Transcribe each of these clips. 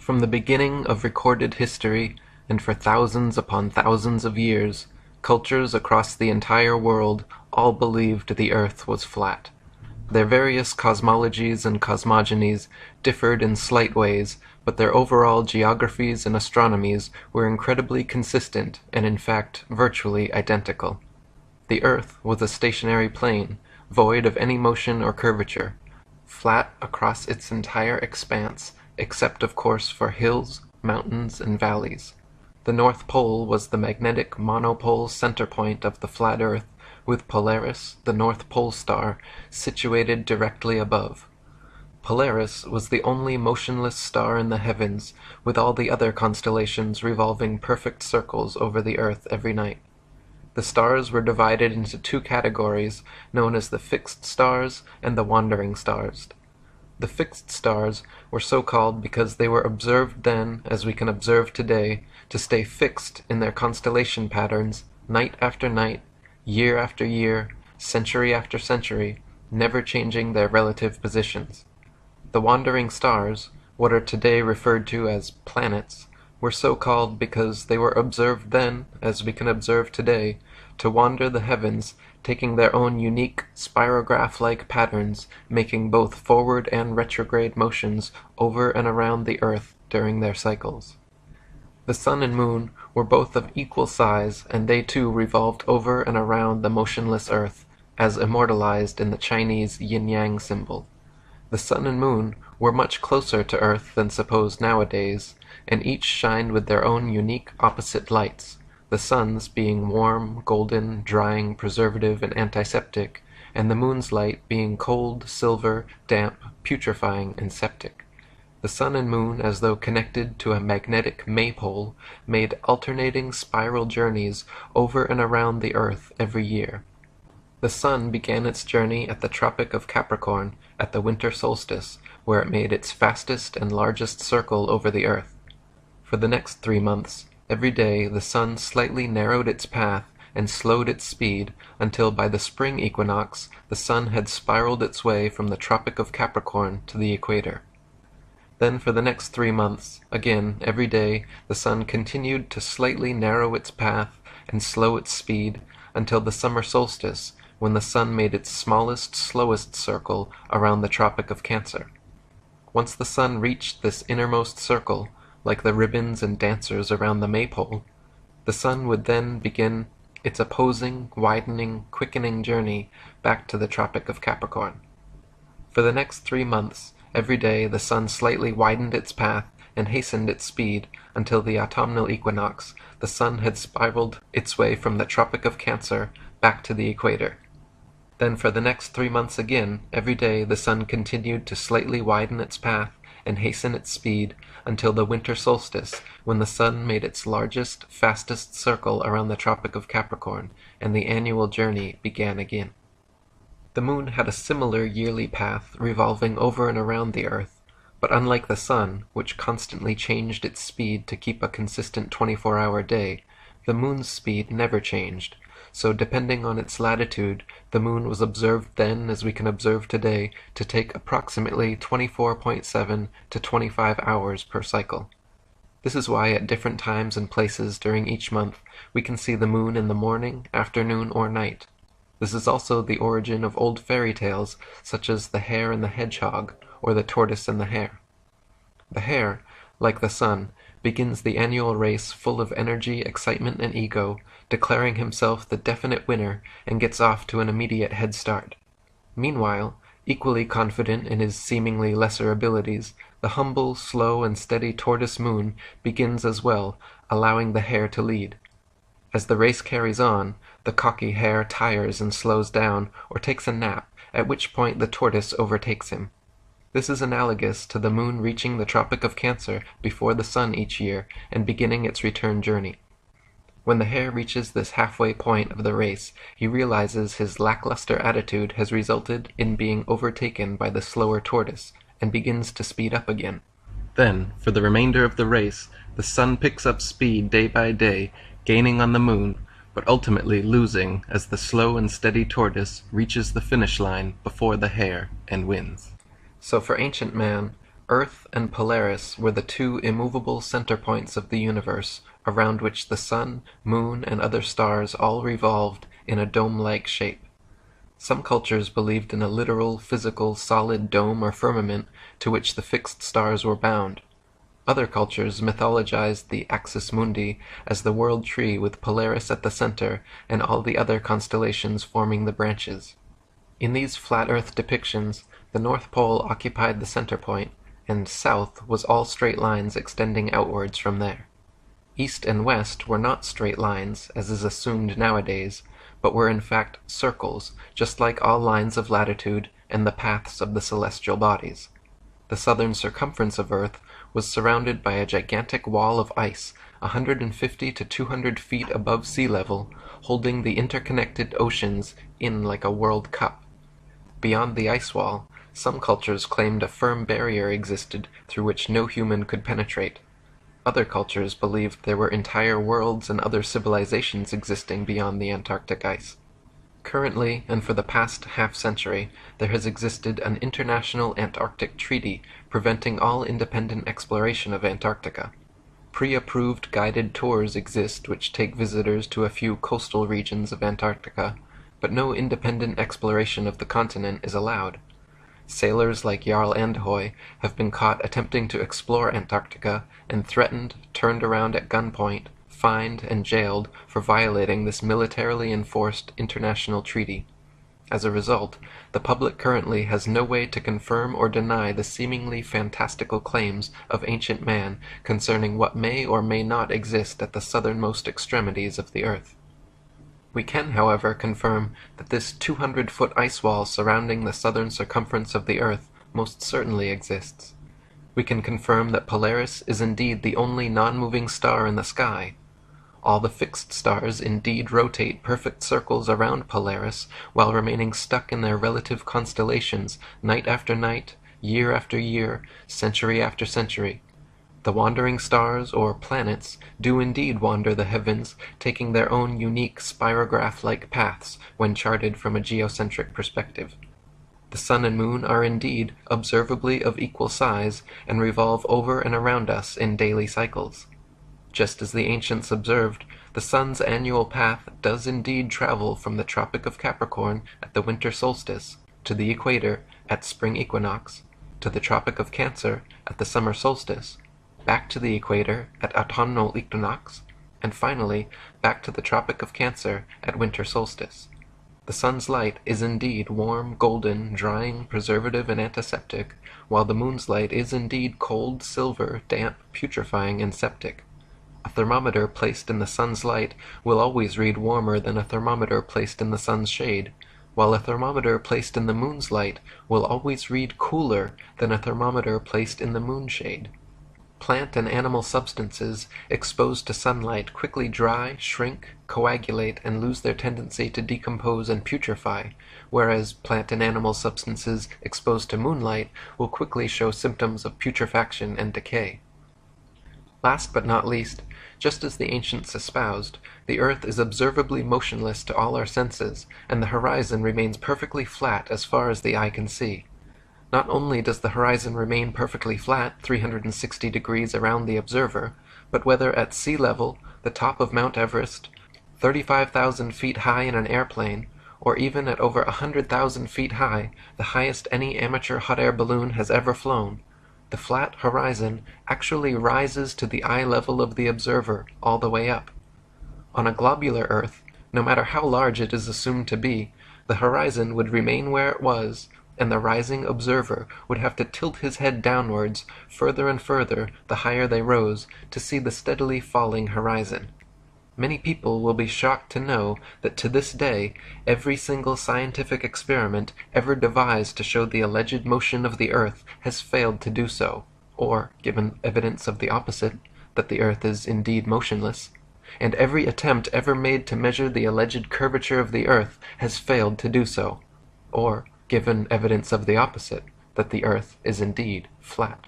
From the beginning of recorded history, and for thousands upon thousands of years, cultures across the entire world all believed the earth was flat. Their various cosmologies and cosmogonies differed in slight ways, but their overall geographies and astronomies were incredibly consistent and in fact virtually identical. The earth was a stationary plane, void of any motion or curvature, flat across its entire expanse, except of course for hills, mountains, and valleys. The North Pole was the magnetic monopole center point of the flat Earth, with Polaris, the North Pole star, situated directly above. Polaris was the only motionless star in the heavens, with all the other constellations revolving perfect circles over the Earth every night. The stars were divided into two categories, known as the fixed stars and the wandering stars. The fixed stars were so called because they were observed then, as we can observe today, to stay fixed in their constellation patterns, night after night, year after year, century after century, never changing their relative positions. The wandering stars, what are today referred to as planets, were so called because they were observed then, as we can observe today, to wander the heavens, taking their own unique spirograph-like patterns, making both forward and retrograde motions over and around the Earth during their cycles. The sun and moon were both of equal size, and they too revolved over and around the motionless Earth, as immortalized in the Chinese yin-yang symbol. The sun and moon were much closer to Earth than supposed nowadays, and each shined with their own unique opposite lights, the sun's being warm, golden, drying, preservative, and antiseptic, and the moon's light being cold, silver, damp, putrefying, and septic. The sun and moon, as though connected to a magnetic maypole, made alternating spiral journeys over and around the Earth every year. The sun began its journey at the Tropic of Capricorn at the winter solstice, where it made its fastest and largest circle over the Earth. For the next 3 months, every day the sun slightly narrowed its path and slowed its speed until by the spring equinox the sun had spiraled its way from the Tropic of Capricorn to the equator. Then for the next 3 months, again every day, the sun continued to slightly narrow its path and slow its speed until the summer solstice, when the sun made its smallest, slowest circle around the Tropic of Cancer. Once the sun reached this innermost circle, like the ribbons and dancers around the maypole, the sun would then begin its opposing, widening, quickening journey back to the Tropic of Capricorn. For the next 3 months, every day the sun slightly widened its path and hastened its speed until the autumnal equinox the sun had spiraled its way from the Tropic of Cancer back to the equator. Then for the next 3 months again, every day the sun continued to slightly widen its path and hasten its speed until the winter solstice, when the sun made its largest, fastest circle around the Tropic of Capricorn, and the annual journey began again. The moon had a similar yearly path revolving over and around the Earth, but unlike the sun, which constantly changed its speed to keep a consistent 24-hour day, the moon's speed never changed, so depending on its latitude, the moon was observed then, as we can observe today, to take approximately 24.7 to 25 hours per cycle. This is why at different times and places during each month we can see the moon in the morning, afternoon, or night. This is also the origin of old fairy tales such as The Hare and the Hedgehog, or The Tortoise and the Hare. The hare, like the sun, begins the annual race full of energy, excitement, and ego, declaring himself the definite winner, and gets off to an immediate head start. Meanwhile, equally confident in his seemingly lesser abilities, the humble, slow, and steady tortoise moon begins as well, allowing the hare to lead. As the race carries on, the cocky hare tires and slows down, or takes a nap, at which point the tortoise overtakes him. This is analogous to the moon reaching the Tropic of Cancer before the sun each year and beginning its return journey. When the hare reaches this halfway point of the race, he realizes his lackluster attitude has resulted in being overtaken by the slower tortoise, and begins to speed up again. Then, for the remainder of the race, the sun picks up speed day by day, gaining on the moon, but ultimately losing as the slow and steady tortoise reaches the finish line before the hare and wins. So for ancient man, Earth and Polaris were the two immovable center points of the universe, around which the sun, moon, and other stars all revolved in a dome-like shape. Some cultures believed in a literal, physical, solid dome or firmament to which the fixed stars were bound. Other cultures mythologized the axis mundi as the world tree with Polaris at the center and all the other constellations forming the branches. In these flat Earth depictions, the North Pole occupied the center point, and south was all straight lines extending outwards from there. East and west were not straight lines, as is assumed nowadays, but were in fact circles, just like all lines of latitude and the paths of the celestial bodies. The southern circumference of Earth was surrounded by a gigantic wall of ice 150 to 200 feet above sea level, holding the interconnected oceans in like a World Cup. Beyond the ice wall, some cultures claimed a firm barrier existed through which no human could penetrate. Other cultures believed there were entire worlds and other civilizations existing beyond the Antarctic ice. Currently, and for the past half-century, there has existed an international Antarctic treaty preventing all independent exploration of Antarctica. Pre-approved guided tours exist which take visitors to a few coastal regions of Antarctica, but no independent exploration of the continent is allowed. Sailors like Jarl Andhoy have been caught attempting to explore Antarctica and threatened, turned around at gunpoint, fined, and jailed for violating this militarily enforced international treaty. As a result, the public currently has no way to confirm or deny the seemingly fantastical claims of ancient man concerning what may or may not exist at the southernmost extremities of the Earth. We can, however, confirm that this 200-foot ice wall surrounding the southern circumference of the Earth most certainly exists. We can confirm that Polaris is indeed the only non-moving star in the sky. All the fixed stars indeed rotate perfect circles around Polaris while remaining stuck in their relative constellations night after night, year after year, century after century. The wandering stars, or planets, do indeed wander the heavens, taking their own unique spirograph-like paths when charted from a geocentric perspective. The sun and moon are indeed observably of equal size and revolve over and around us in daily cycles. Just as the ancients observed, the sun's annual path does indeed travel from the Tropic of Capricorn at the winter solstice, to the equator at spring equinox, to the Tropic of Cancer at the summer solstice, back to the equator at autumnal equinox, and finally back to the Tropic of Cancer at winter solstice. The sun's light is indeed warm, golden, drying, preservative, and antiseptic, while the moon's light is indeed cold, silver, damp, putrefying, and septic. A thermometer placed in the sun's light will always read warmer than a thermometer placed in the sun's shade, while a thermometer placed in the moon's light will always read cooler than a thermometer placed in the moon's shade. Plant and animal substances exposed to sunlight quickly dry, shrink, coagulate, and lose their tendency to decompose and putrefy, whereas plant and animal substances exposed to moonlight will quickly show symptoms of putrefaction and decay. Last but not least, just as the ancients espoused, the Earth is observably motionless to all our senses, and the horizon remains perfectly flat as far as the eye can see. Not only does the horizon remain perfectly flat 360 degrees around the observer, but whether at sea level, the top of Mount Everest, 35,000 feet high in an airplane, or even at over 100,000 feet high, the highest any amateur hot air balloon has ever flown, the flat horizon actually rises to the eye level of the observer all the way up. On a globular Earth, no matter how large it is assumed to be, the horizon would remain where it was, and the rising observer would have to tilt his head downwards further and further the higher they rose to see the steadily falling horizon. Many people will be shocked to know that to this day every single scientific experiment ever devised to show the alleged motion of the Earth has failed to do so, or, given evidence of the opposite, that the Earth is indeed motionless, and every attempt ever made to measure the alleged curvature of the Earth has failed to do so, or, given evidence of the opposite, that the Earth is indeed flat.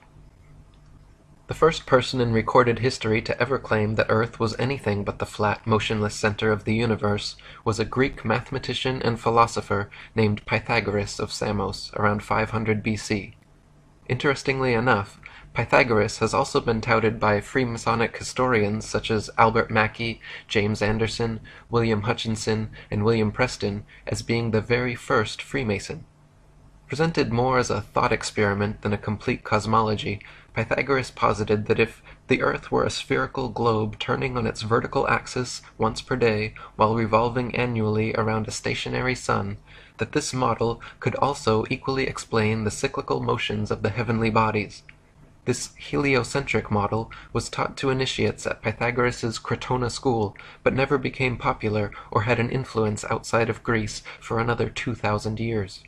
The first person in recorded history to ever claim that Earth was anything but the flat, motionless center of the universe was a Greek mathematician and philosopher named Pythagoras of Samos around 500 BC. Interestingly enough, Pythagoras has also been touted by Freemasonic historians such as Albert Mackey, James Anderson, William Hutchinson, and William Preston as being the very first Freemason. Presented more as a thought experiment than a complete cosmology, Pythagoras posited that if the Earth were a spherical globe turning on its vertical axis once per day while revolving annually around a stationary sun, that this model could also equally explain the cyclical motions of the heavenly bodies. This heliocentric model was taught to initiates at Pythagoras's Crotona school, but never became popular or had an influence outside of Greece for another 2,000 years.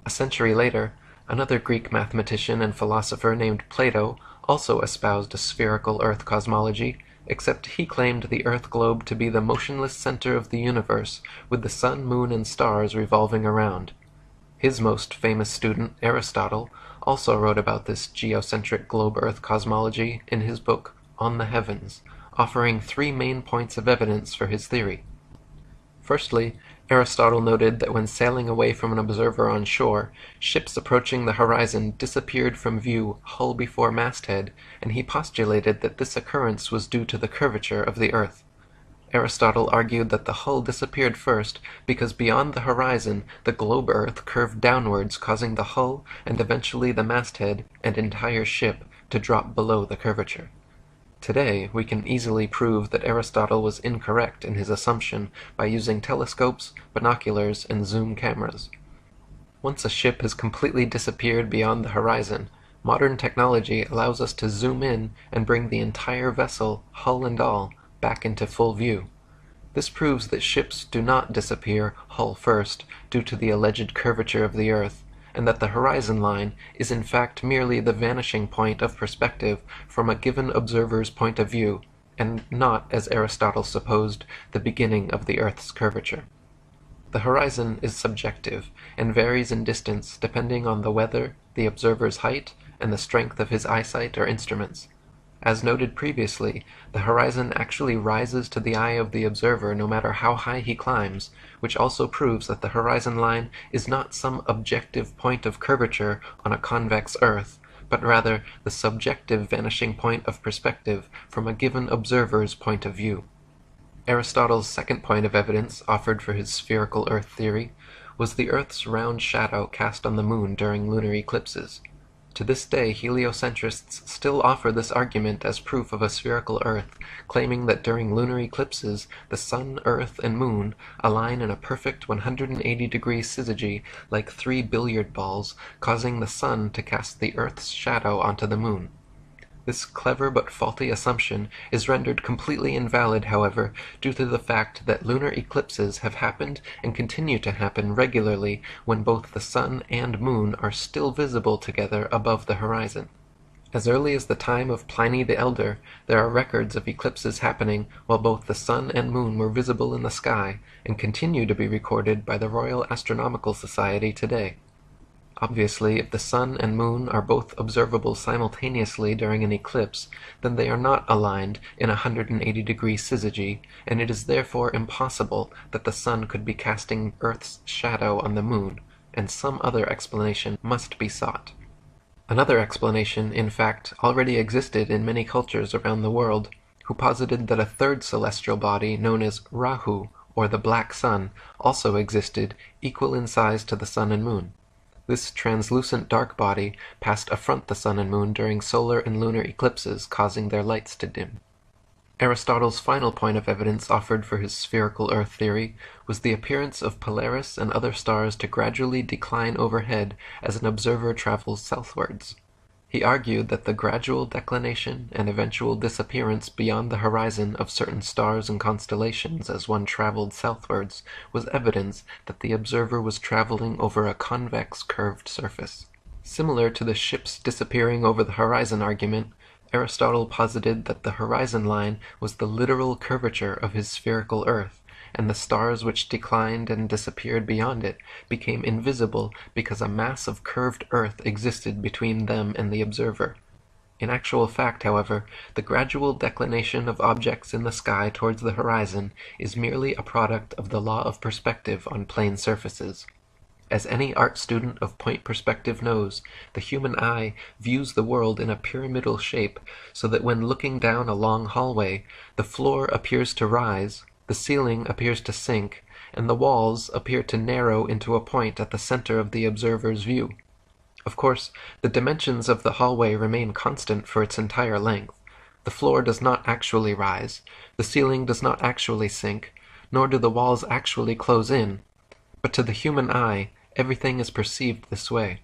A century later, another Greek mathematician and philosopher named Plato also espoused a spherical Earth cosmology, except he claimed the Earth globe to be the motionless center of the universe, with the sun, moon, and stars revolving around. His most famous student, Aristotle, also wrote about this geocentric globe-Earth cosmology in his book On the Heavens, offering 3 main points of evidence for his theory. Firstly, Aristotle noted that when sailing away from an observer on shore, ships approaching the horizon disappeared from view hull before masthead, and he postulated that this occurrence was due to the curvature of the Earth. Aristotle argued that the hull disappeared first because beyond the horizon the globe Earth curved downwards, causing the hull and eventually the masthead and entire ship to drop below the curvature. Today, we can easily prove that Aristotle was incorrect in his assumption by using telescopes, binoculars, and zoom cameras. Once a ship has completely disappeared beyond the horizon, modern technology allows us to zoom in and bring the entire vessel, hull and all, back into full view. This proves that ships do not disappear hull first due to the alleged curvature of the Earth, and that the horizon line is in fact merely the vanishing point of perspective from a given observer's point of view, and not, as Aristotle supposed, the beginning of the Earth's curvature. The horizon is subjective, and varies in distance depending on the weather, the observer's height, and the strength of his eyesight or instruments. As noted previously, the horizon actually rises to the eye of the observer no matter how high he climbs, which also proves that the horizon line is not some objective point of curvature on a convex Earth, but rather the subjective vanishing point of perspective from a given observer's point of view. Aristotle's second point of evidence offered for his spherical Earth theory was the Earth's round shadow cast on the moon during lunar eclipses. To this day, heliocentrists still offer this argument as proof of a spherical Earth, claiming that during lunar eclipses, the Sun, Earth, and Moon align in a perfect 180-degree syzygy like 3 billiard balls, causing the Sun to cast the Earth's shadow onto the Moon. This clever but faulty assumption is rendered completely invalid, however, due to the fact that lunar eclipses have happened and continue to happen regularly when both the Sun and Moon are still visible together above the horizon. As early as the time of Pliny the Elder, there are records of eclipses happening while both the Sun and Moon were visible in the sky, and continue to be recorded by the Royal Astronomical Society today. Obviously, if the Sun and Moon are both observable simultaneously during an eclipse, then they are not aligned in a 180-degree syzygy, and it is therefore impossible that the Sun could be casting Earth's shadow on the Moon, and some other explanation must be sought. Another explanation, in fact, already existed in many cultures around the world, who posited that a third celestial body known as Rahu, or the Black Sun, also existed, equal in size to the Sun and Moon. This translucent dark body passed affront the Sun and Moon during solar and lunar eclipses, causing their lights to dim. Aristotle's final point of evidence offered for his spherical Earth theory was the appearance of Polaris and other stars to gradually decline overhead as an observer travels southwards. He argued that the gradual declination and eventual disappearance beyond the horizon of certain stars and constellations as one traveled southwards was evidence that the observer was traveling over a convex curved surface. Similar to the ships disappearing over the horizon argument, Aristotle posited that the horizon line was the literal curvature of his spherical Earth, and the stars which declined and disappeared beyond it became invisible because a mass of curved Earth existed between them and the observer. In actual fact, however, the gradual declination of objects in the sky towards the horizon is merely a product of the law of perspective on plane surfaces. As any art student of point perspective knows, the human eye views the world in a pyramidal shape, so that when looking down a long hallway, the floor appears to rise, the ceiling appears to sink, and the walls appear to narrow into a point at the center of the observer's view. Of course, the dimensions of the hallway remain constant for its entire length. The floor does not actually rise, the ceiling does not actually sink, nor do the walls actually close in. But to the human eye, everything is perceived this way.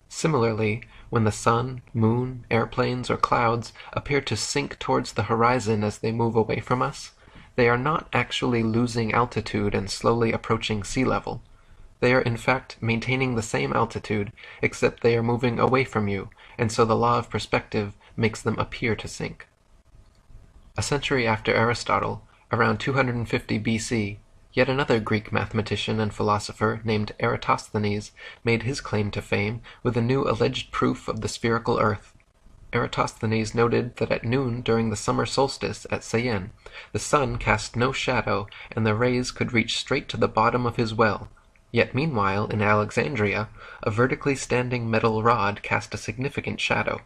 Similarly, when the sun, moon, airplanes, or clouds appear to sink towards the horizon as they move away from us, they are not actually losing altitude and slowly approaching sea level. They are in fact maintaining the same altitude, except they are moving away from you, and so the law of perspective makes them appear to sink. A century after Aristotle, around 250 BC, yet another Greek mathematician and philosopher named Eratosthenes made his claim to fame with a new alleged proof of the spherical earth. Eratosthenes noted that at noon during the summer solstice at Syene, the sun cast no shadow and the rays could reach straight to the bottom of his well, yet meanwhile in Alexandria, a vertically standing metal rod cast a significant shadow.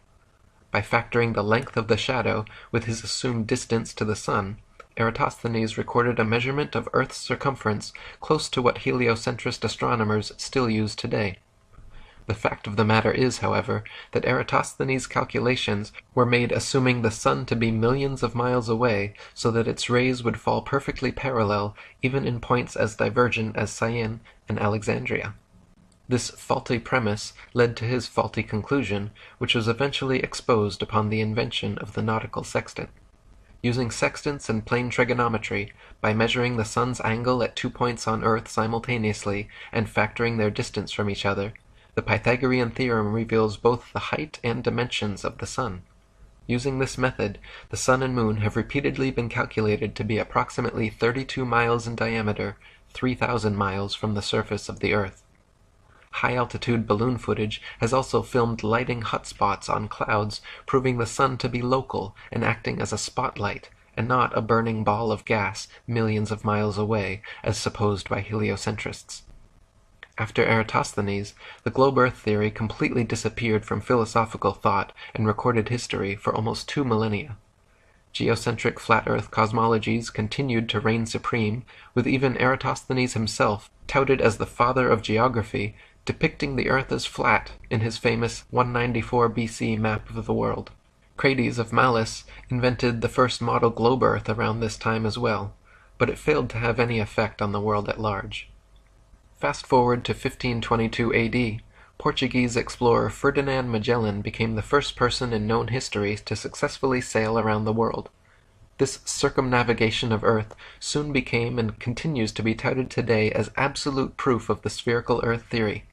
By factoring the length of the shadow with his assumed distance to the sun, Eratosthenes recorded a measurement of Earth's circumference close to what heliocentrist astronomers still use today. The fact of the matter is, however, that Eratosthenes' calculations were made assuming the sun to be millions of miles away, so that its rays would fall perfectly parallel even in points as divergent as Syene and Alexandria. This faulty premise led to his faulty conclusion, which was eventually exposed upon the invention of the nautical sextant. Using sextants and plane trigonometry, by measuring the sun's angle at 2 points on Earth simultaneously and factoring their distance from each other, the Pythagorean theorem reveals both the height and dimensions of the sun. Using this method, the sun and moon have repeatedly been calculated to be approximately 32 miles in diameter, 3,000 miles from the surface of the Earth. High-altitude balloon footage has also filmed lighting hotspots on clouds, proving the sun to be local and acting as a spotlight, and not a burning ball of gas millions of miles away, as supposed by heliocentrists. After Eratosthenes, the globe Earth theory completely disappeared from philosophical thought and recorded history for almost 2 millennia. Geocentric flat Earth cosmologies continued to reign supreme, with even Eratosthenes himself, touted as the father of geography, depicting the Earth as flat in his famous 194 BC map of the world. Crates of Malice invented the first model globe Earth around this time as well, but it failed to have any effect on the world at large. Fast forward to 1522 AD, Portuguese explorer Ferdinand Magellan became the first person in known history to successfully sail around the world. This circumnavigation of Earth soon became and continues to be touted today as absolute proof of the spherical Earth theory.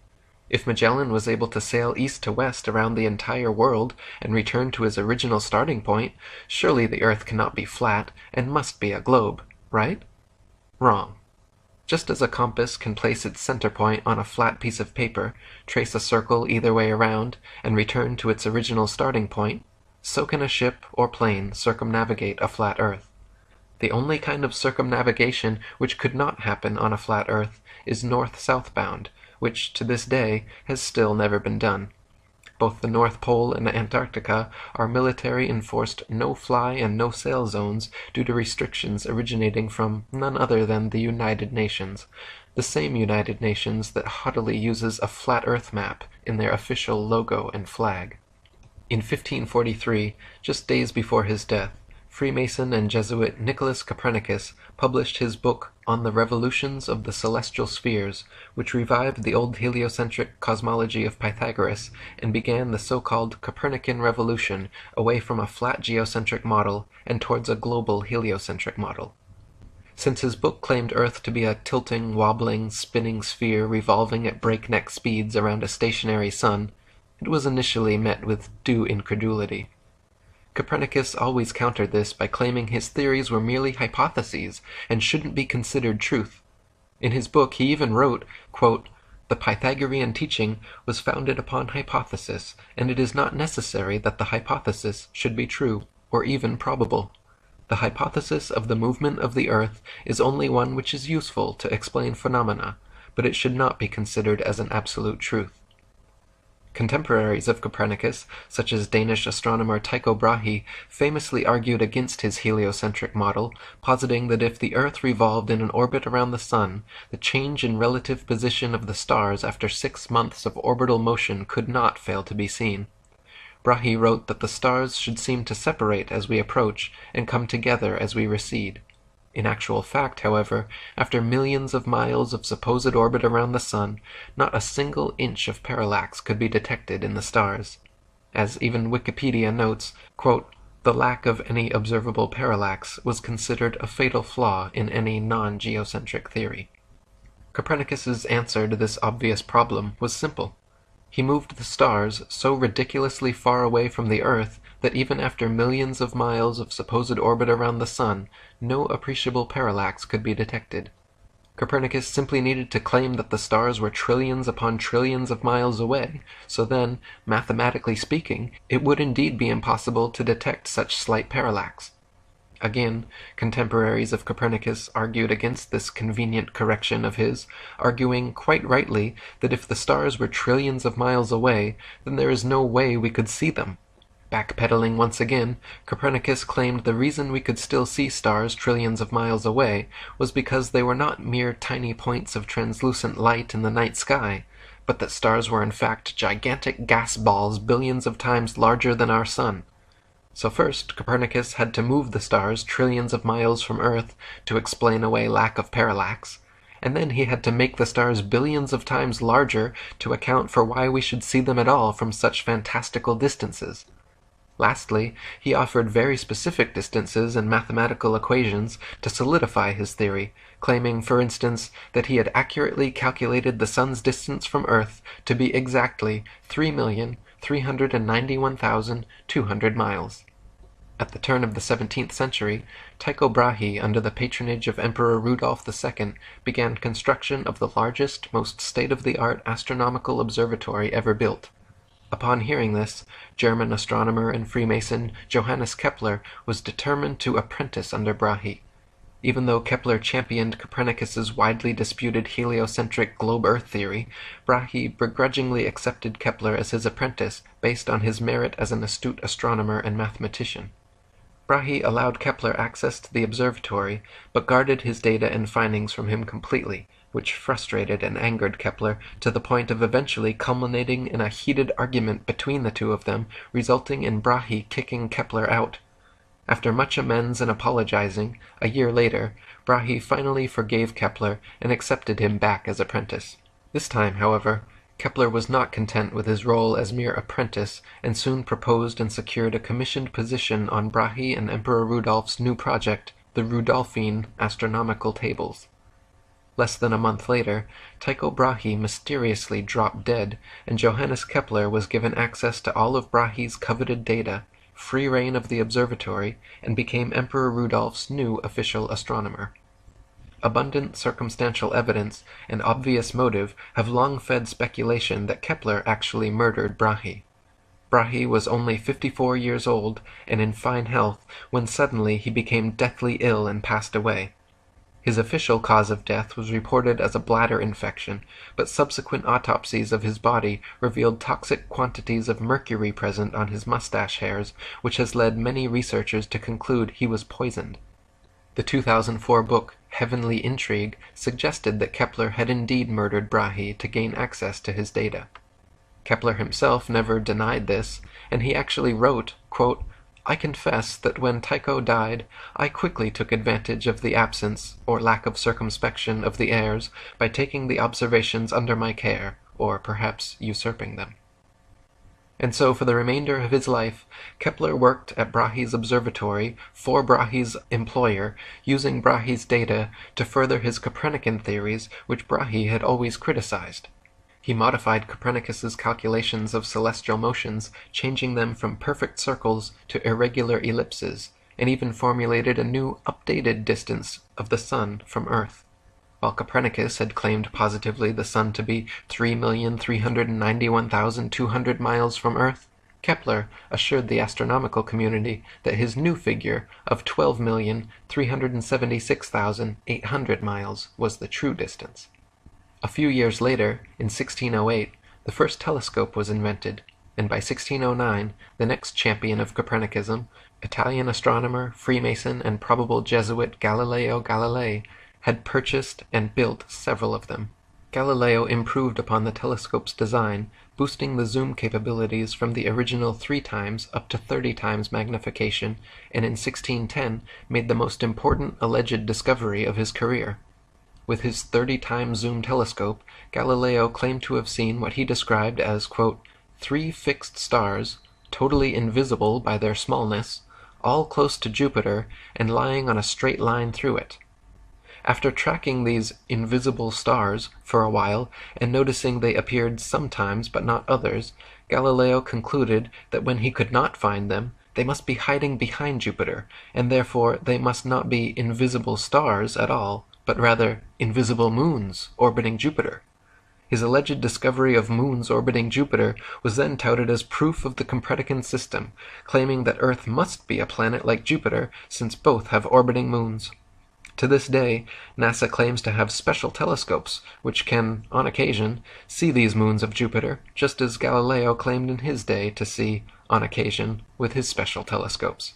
If Magellan was able to sail east to west around the entire world and return to his original starting point, surely the Earth cannot be flat and must be a globe, right? Wrong. Just as a compass can place its center point on a flat piece of paper, trace a circle either way around, and return to its original starting point, so can a ship or plane circumnavigate a flat Earth. The only kind of circumnavigation which could not happen on a flat Earth is north-southbound, which, to this day, has still never been done. Both the North Pole and Antarctica are military-enforced no-fly and no-sail zones due to restrictions originating from none other than the United Nations, the same United Nations that haughtily uses a flat Earth map in their official logo and flag. In 1543, just days before his death, Freemason and Jesuit Nicholas Copernicus published his book On the Revolutions of the Celestial Spheres, which revived the old heliocentric cosmology of Pythagoras and began the so-called Copernican revolution away from a flat geocentric model and towards a global heliocentric model. Since his book claimed Earth to be a tilting, wobbling, spinning sphere revolving at breakneck speeds around a stationary sun, it was initially met with due incredulity. Copernicus always countered this by claiming his theories were merely hypotheses and shouldn't be considered truth. In his book he even wrote, quote, "The Pythagorean teaching was founded upon hypothesis, and it is not necessary that the hypothesis should be true, or even probable. The hypothesis of the movement of the Earth is only one which is useful to explain phenomena, but it should not be considered as an absolute truth. Contemporaries of Copernicus, such as Danish astronomer Tycho Brahe, famously argued against his heliocentric model, positing that if the Earth revolved in an orbit around the Sun, the change in relative position of the stars after 6 months of orbital motion could not fail to be seen. Brahe wrote that the stars should seem to separate as we approach and come together as we recede. In actual fact, however, after millions of miles of supposed orbit around the Sun, not a single inch of parallax could be detected in the stars. As even Wikipedia notes, quote, "The lack of any observable parallax was considered a fatal flaw in any non-geocentric theory." Copernicus's answer to this obvious problem was simple. He moved the stars so ridiculously far away from the Earth that even after millions of miles of supposed orbit around the Sun, no appreciable parallax could be detected. Copernicus simply needed to claim that the stars were trillions upon trillions of miles away, so then, mathematically speaking, it would indeed be impossible to detect such slight parallax. Again, contemporaries of Copernicus argued against this convenient correction of his, arguing, quite rightly, that if the stars were trillions of miles away, then there is no way we could see them. Backpedaling once again, Copernicus claimed the reason we could still see stars trillions of miles away was because they were not mere tiny points of translucent light in the night sky, but that stars were in fact gigantic gas balls billions of times larger than our Sun. So first, Copernicus had to move the stars trillions of miles from Earth to explain away lack of parallax, and then he had to make the stars billions of times larger to account for why we should see them at all from such fantastical distances. Lastly, he offered very specific distances and mathematical equations to solidify his theory, claiming, for instance, that he had accurately calculated the Sun's distance from Earth to be exactly 3,391,200 miles. At the turn of the 17th century, Tycho Brahe, under the patronage of Emperor Rudolf II, began construction of the largest, most state-of-the-art astronomical observatory ever built. Upon hearing this, German astronomer and Freemason Johannes Kepler was determined to apprentice under Brahe. Even though Kepler championed Copernicus's widely disputed heliocentric globe-Earth theory, Brahe begrudgingly accepted Kepler as his apprentice based on his merit as an astute astronomer and mathematician. Brahe allowed Kepler access to the observatory, but guarded his data and findings from him completely, which frustrated and angered Kepler to the point of eventually culminating in a heated argument between the two of them, resulting in Brahe kicking Kepler out. After much amends and apologizing, a year later, Brahe finally forgave Kepler and accepted him back as apprentice. This time, however, Kepler was not content with his role as mere apprentice and soon proposed and secured a commissioned position on Brahe and Emperor Rudolph's new project, the Rudolphine Astronomical Tables. Less than a month later, Tycho Brahe mysteriously dropped dead, and Johannes Kepler was given access to all of Brahe's coveted data, free rein of the observatory, and became Emperor Rudolph's new official astronomer. Abundant circumstantial evidence and obvious motive have long fed speculation that Kepler actually murdered Brahe. Brahe was only 54 years old and in fine health when suddenly he became deathly ill and passed away. His official cause of death was reported as a bladder infection, but subsequent autopsies of his body revealed toxic quantities of mercury present on his mustache hairs, which has led many researchers to conclude he was poisoned. The 2004 book Heavenly Intrigue suggested that Kepler had indeed murdered Brahe to gain access to his data. Kepler himself never denied this, and he actually wrote, quote, "I confess that when Tycho died, I quickly took advantage of the absence or lack of circumspection of the heirs by taking the observations under my care, or perhaps usurping them." And so for the remainder of his life, Kepler worked at Brahe's observatory for Brahe's employer, using Brahe's data to further his Copernican theories, which Brahe had always criticized. He modified Copernicus's calculations of celestial motions, changing them from perfect circles to irregular ellipses, and even formulated a new, updated distance of the Sun from Earth. While Copernicus had claimed positively the Sun to be 3,391,200 miles from Earth, Kepler assured the astronomical community that his new figure of 12,376,800 miles was the true distance. A few years later, in 1608, the first telescope was invented, and by 1609, the next champion of Copernicism, Italian astronomer, Freemason, and probable Jesuit Galileo Galilei, had purchased and built several of them. Galileo improved upon the telescope's design, boosting the zoom capabilities from the original 3 times up to 30 times magnification, and in 1610 made the most important alleged discovery of his career. With his 30-time zoom telescope, Galileo claimed to have seen what he described as, quote, 3 fixed stars, totally invisible by their smallness, all close to Jupiter and lying on a straight line through it. After tracking these invisible stars for a while and noticing they appeared sometimes but not others, Galileo concluded that when he could not find them, they must be hiding behind Jupiter, and therefore they must not be invisible stars at all, but rather invisible moons orbiting Jupiter. His alleged discovery of moons orbiting Jupiter was then touted as proof of the Copernican system, claiming that Earth must be a planet like Jupiter since both have orbiting moons. To this day, NASA claims to have special telescopes which can, on occasion, see these moons of Jupiter, just as Galileo claimed in his day to see, on occasion, with his special telescopes.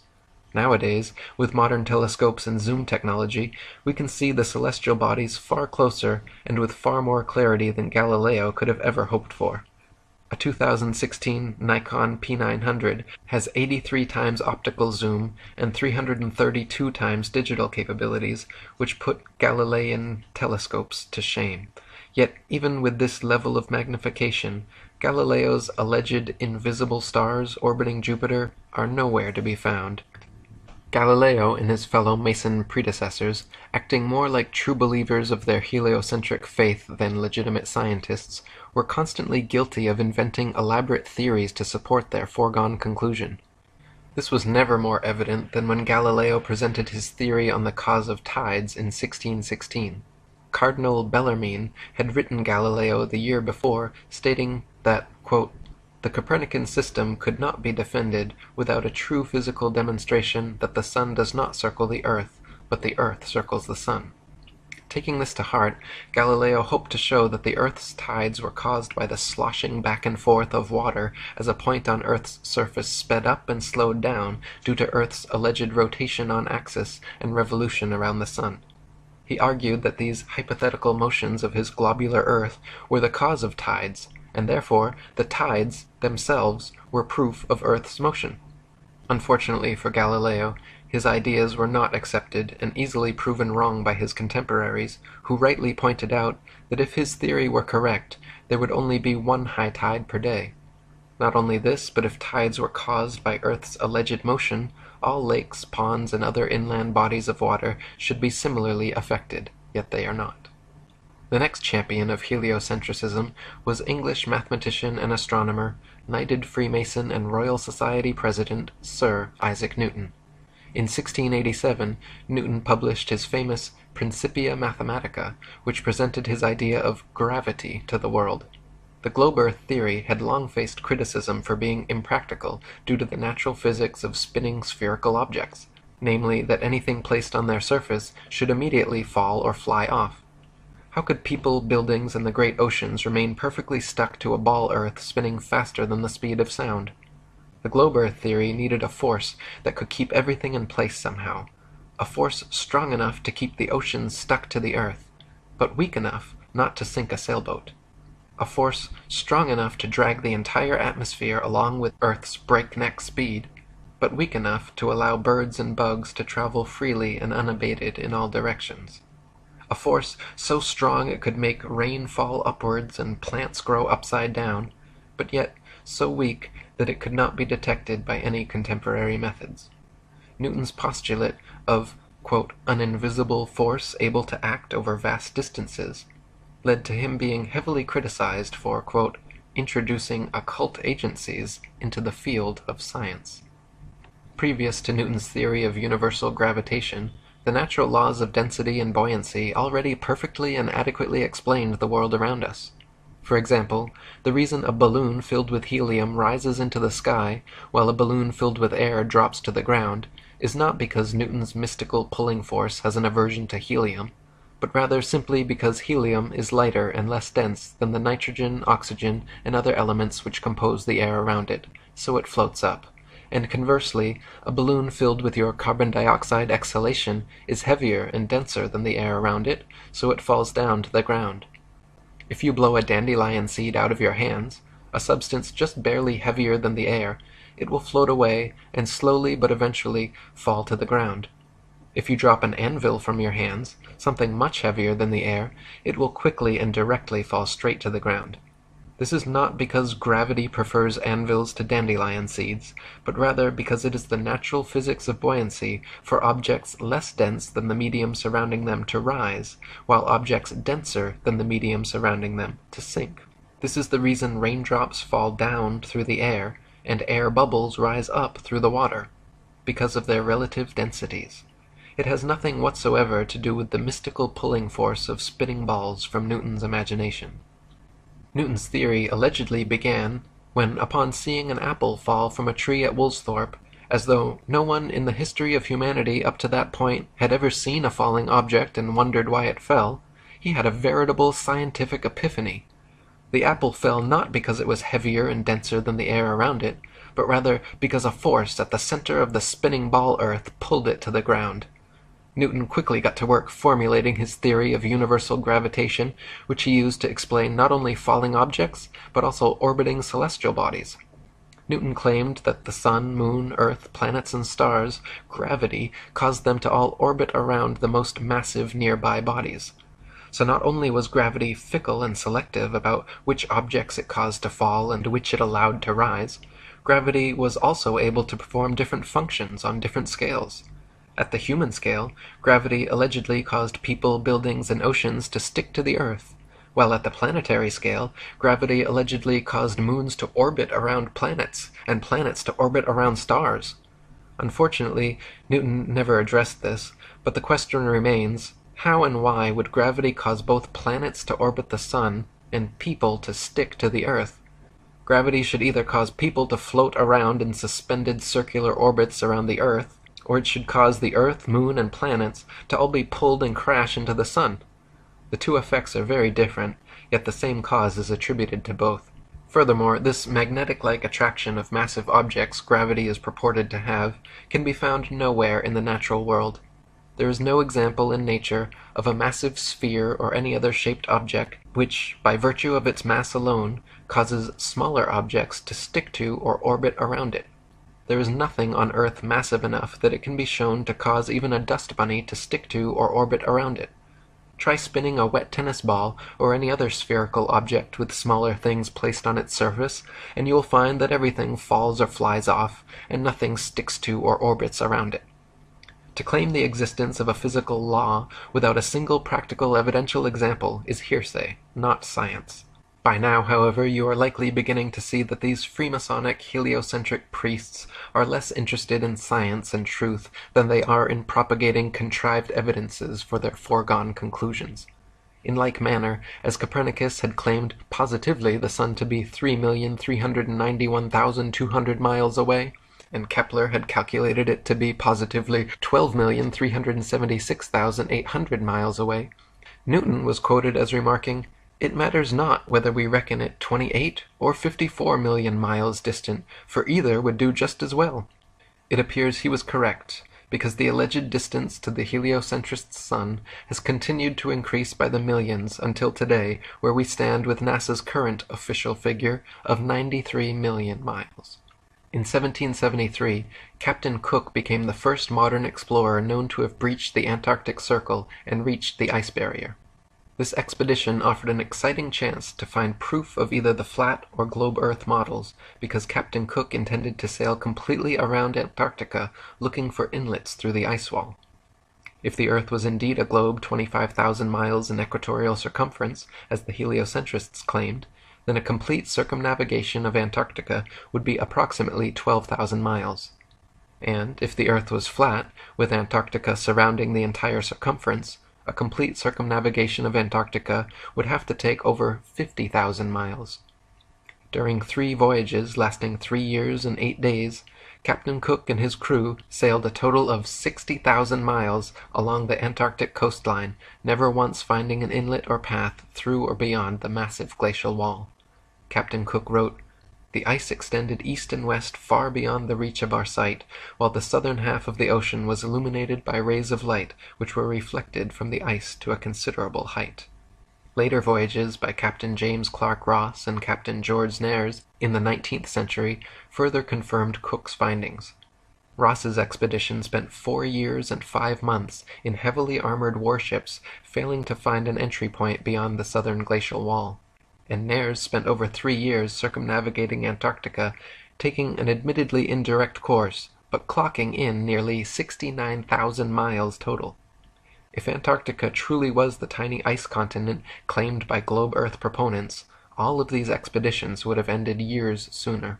Nowadays, with modern telescopes and zoom technology, we can see the celestial bodies far closer and with far more clarity than Galileo could have ever hoped for. A 2016 Nikon P900 has 83 times optical zoom and 332 times digital capabilities, which put Galilean telescopes to shame. Yet, even with this level of magnification, Galileo's alleged invisible stars orbiting Jupiter are nowhere to be found. Galileo and his fellow Mason predecessors, acting more like true believers of their heliocentric faith than legitimate scientists, were constantly guilty of inventing elaborate theories to support their foregone conclusion. This was never more evident than when Galileo presented his theory on the cause of tides in 1616. Cardinal Bellarmine had written Galileo the year before, stating that, quote, the Copernican system could not be defended without a true physical demonstration that the sun does not circle the earth, but the earth circles the sun. Taking this to heart, Galileo hoped to show that the earth's tides were caused by the sloshing back and forth of water as a point on earth's surface sped up and slowed down due to earth's alleged rotation on axis and revolution around the sun. He argued that these hypothetical motions of his globular earth were the cause of tides, and therefore the tides themselves were proof of Earth's motion. Unfortunately for Galileo, his ideas were not accepted and easily proven wrong by his contemporaries, who rightly pointed out that if his theory were correct, there would only be one high tide per day. Not only this, but if tides were caused by Earth's alleged motion, all lakes, ponds, and other inland bodies of water should be similarly affected, yet they are not. The next champion of heliocentricism was English mathematician and astronomer, knighted Freemason and Royal Society President Sir Isaac Newton. In 1687, Newton published his famous Principia Mathematica, which presented his idea of gravity to the world. The globe Earth theory had long faced criticism for being impractical due to the natural physics of spinning spherical objects, namely that anything placed on their surface should immediately fall or fly off. How could people, buildings, and the great oceans remain perfectly stuck to a ball Earth spinning faster than the speed of sound? The globe Earth theory needed a force that could keep everything in place somehow, a force strong enough to keep the oceans stuck to the Earth, but weak enough not to sink a sailboat, a force strong enough to drag the entire atmosphere along with Earth's breakneck speed, but weak enough to allow birds and bugs to travel freely and unabated in all directions. A force so strong it could make rain fall upwards and plants grow upside down, but yet so weak that it could not be detected by any contemporary methods. Newton's postulate of, quote, an invisible force able to act over vast distances led to him being heavily criticized for, quote, introducing occult agencies into the field of science. Previous to Newton's theory of universal gravitation, the natural laws of density and buoyancy already perfectly and adequately explained the world around us. For example, the reason a balloon filled with helium rises into the sky while a balloon filled with air drops to the ground is not because Newton's mystical pulling force has an aversion to helium, but rather simply because helium is lighter and less dense than the nitrogen, oxygen, and other elements which compose the air around it, so it floats up. And conversely, a balloon filled with your carbon dioxide exhalation is heavier and denser than the air around it, so it falls down to the ground. If you blow a dandelion seed out of your hands, a substance just barely heavier than the air, it will float away and slowly but eventually fall to the ground. If you drop an anvil from your hands, something much heavier than the air, it will quickly and directly fall straight to the ground. This is not because gravity prefers anvils to dandelion seeds, but rather because it is the natural physics of buoyancy for objects less dense than the medium surrounding them to rise, while objects denser than the medium surrounding them to sink. This is the reason raindrops fall down through the air and air bubbles rise up through the water, because of their relative densities. It has nothing whatsoever to do with the mystical pulling force of spinning balls from Newton's imagination. Newton's theory allegedly began when, upon seeing an apple fall from a tree at Woolsthorpe, as though no one in the history of humanity up to that point had ever seen a falling object and wondered why it fell, he had a veritable scientific epiphany. The apple fell not because it was heavier and denser than the air around it, but rather because a force at the center of the spinning ball earth pulled it to the ground. Newton quickly got to work formulating his theory of universal gravitation, which he used to explain not only falling objects, but also orbiting celestial bodies. Newton claimed that the sun, moon, earth, planets, and stars' gravity caused them to all orbit around the most massive nearby bodies. So not only was gravity fickle and selective about which objects it caused to fall and which it allowed to rise, gravity was also able to perform different functions on different scales. At the human scale, gravity allegedly caused people, buildings, and oceans to stick to the Earth, while at the planetary scale, gravity allegedly caused moons to orbit around planets, and planets to orbit around stars. Unfortunately, Newton never addressed this, but the question remains, how and why would gravity cause both planets to orbit the sun and people to stick to the Earth? Gravity should either cause people to float around in suspended circular orbits around the Earth, or it should cause the Earth, Moon, and planets to all be pulled and crash into the Sun. The two effects are very different, yet the same cause is attributed to both. Furthermore, this magnetic-like attraction of massive objects gravity is purported to have can be found nowhere in the natural world. There is no example in nature of a massive sphere or any other shaped object which, by virtue of its mass alone, causes smaller objects to stick to or orbit around it. There is nothing on Earth massive enough that it can be shown to cause even a dust bunny to stick to or orbit around it. Try spinning a wet tennis ball or any other spherical object with smaller things placed on its surface, and you will find that everything falls or flies off, and nothing sticks to or orbits around it. To claim the existence of a physical law without a single practical evidential example is hearsay, not science. By now, however, you are likely beginning to see that these Freemasonic heliocentric priests are less interested in science and truth than they are in propagating contrived evidences for their foregone conclusions. In like manner, as Copernicus had claimed positively the sun to be 3,391,200 miles away, and Kepler had calculated it to be positively 12,376,800 miles away, Newton was quoted as remarking, "It matters not whether we reckon it 28 or 54 million miles distant, for either would do just as well." It appears he was correct, because the alleged distance to the heliocentrist's sun has continued to increase by the millions until today, where we stand with NASA's current official figure of 93 million miles. In 1773, Captain Cook became the first modern explorer known to have breached the Antarctic Circle and reached the ice barrier. This expedition offered an exciting chance to find proof of either the flat or globe Earth models, because Captain Cook intended to sail completely around Antarctica looking for inlets through the ice wall. If the Earth was indeed a globe 25,000 miles in equatorial circumference, as the heliocentrists claimed, then a complete circumnavigation of Antarctica would be approximately 12,000 miles. And if the Earth was flat, with Antarctica surrounding the entire circumference, a complete circumnavigation of Antarctica would have to take over 50,000 miles. During 3 voyages lasting 3 years and 8 days, Captain Cook and his crew sailed a total of 60,000 miles along the Antarctic coastline, never once finding an inlet or path through or beyond the massive glacial wall. Captain Cook wrote, "The ice extended east and west far beyond the reach of our sight, while the southern half of the ocean was illuminated by rays of light which were reflected from the ice to a considerable height." Later voyages by Captain James Clark Ross and Captain George Nares in the 19th century further confirmed Cook's findings. Ross's expedition spent 4 years and 5 months in heavily armored warships, failing to find an entry point beyond the southern glacial wall, and Nares spent over 3 years circumnavigating Antarctica, taking an admittedly indirect course, but clocking in nearly 69,000 miles total. If Antarctica truly was the tiny ice continent claimed by globe Earth proponents, all of these expeditions would have ended years sooner.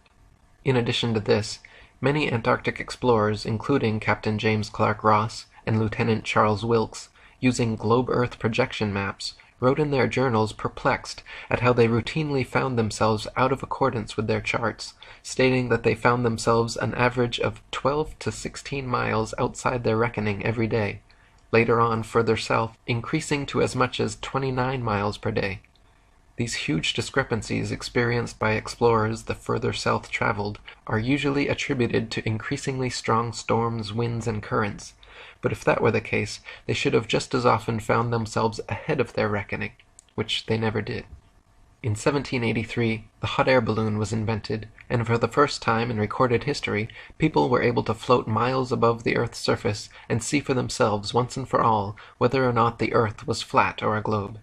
In addition to this, many Antarctic explorers, including Captain James Clark Ross and Lieutenant Charles Wilkes, using globe Earth projection maps, wrote in their journals perplexed at how they routinely found themselves out of accordance with their charts, stating that they found themselves an average of 12 to 16 miles outside their reckoning every day. Later on, further south, increasing to as much as 29 miles per day. These huge discrepancies experienced by explorers the further south traveled are usually attributed to increasingly strong storms, winds, and currents, but if that were the case, they should have just as often found themselves ahead of their reckoning, which they never did. In 1783, the hot air balloon was invented, and for the first time in recorded history, people were able to float miles above the Earth's surface and see for themselves once and for all whether or not the Earth was flat or a globe.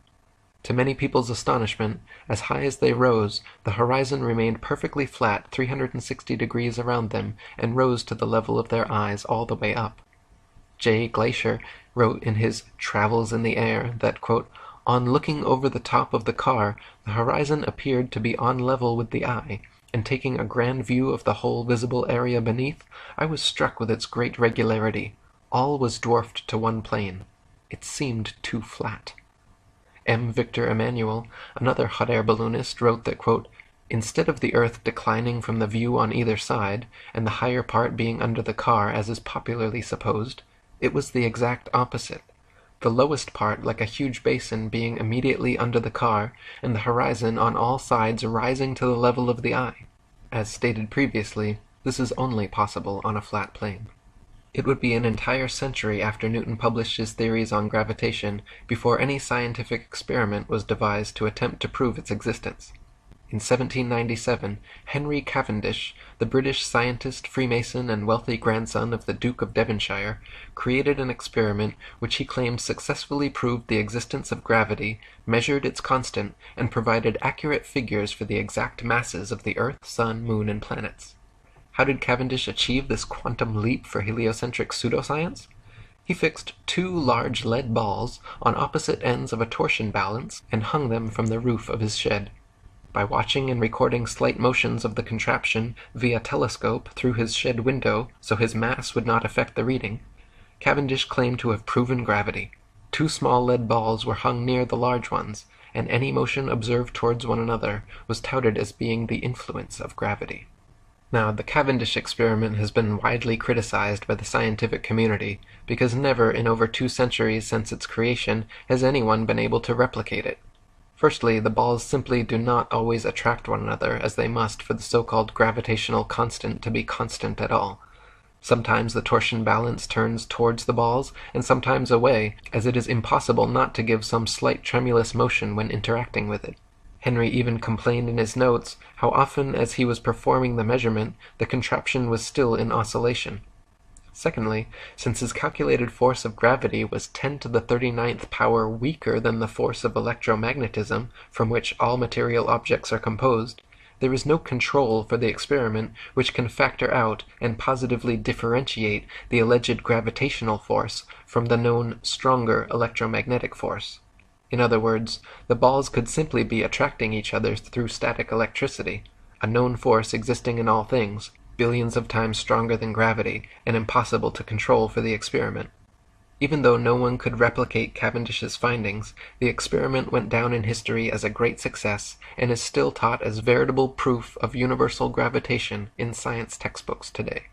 To many people's astonishment, as high as they rose, the horizon remained perfectly flat 360 degrees around them and rose to the level of their eyes all the way up. J. Glaisher wrote in his Travels in the Air that, quote, "On looking over the top of the car, the horizon appeared to be on level with the eye, and taking a grand view of the whole visible area beneath, I was struck with its great regularity. All was dwarfed to one plane. It seemed too flat." M. Victor Emmanuel, another hot air balloonist, wrote that, quote, "Instead of the earth declining from the view on either side, and the higher part being under the car as is popularly supposed, it was the exact opposite. The lowest part like a huge basin being immediately under the car, and the horizon on all sides rising to the level of the eye. As stated previously, this is only possible on a flat plane." It would be an entire century after Newton published his theories on gravitation before any scientific experiment was devised to attempt to prove its existence. In 1797, Henry Cavendish, the British scientist, Freemason, and wealthy grandson of the Duke of Devonshire, created an experiment which he claimed successfully proved the existence of gravity, measured its constant, and provided accurate figures for the exact masses of the Earth, Sun, Moon, and planets. How did Cavendish achieve this quantum leap for heliocentric pseudoscience? He fixed 2 large lead balls on opposite ends of a torsion balance and hung them from the roof of his shed. By watching and recording slight motions of the contraption via telescope through his shed window so his mass would not affect the reading, Cavendish claimed to have proven gravity. 2 small lead balls were hung near the large ones, and any motion observed towards one another was touted as being the influence of gravity. Now, the Cavendish experiment has been widely criticized by the scientific community because never in over 2 centuries since its creation has anyone been able to replicate it. Firstly, the balls simply do not always attract one another as they must for the so-called gravitational constant to be constant at all. Sometimes the torsion balance turns towards the balls and sometimes away, as it is impossible not to give some slight tremulous motion when interacting with it. Henry even complained in his notes how often as he was performing the measurement, the contraption was still in oscillation. Secondly, since his calculated force of gravity was 10 to the 39th power weaker than the force of electromagnetism, from which all material objects are composed, there is no control for the experiment which can factor out and positively differentiate the alleged gravitational force from the known stronger electromagnetic force. In other words, the balls could simply be attracting each other through static electricity, a known force existing in all things, billions of times stronger than gravity, and impossible to control for the experiment. Even though no one could replicate Cavendish's findings, the experiment went down in history as a great success and is still taught as veritable proof of universal gravitation in science textbooks today.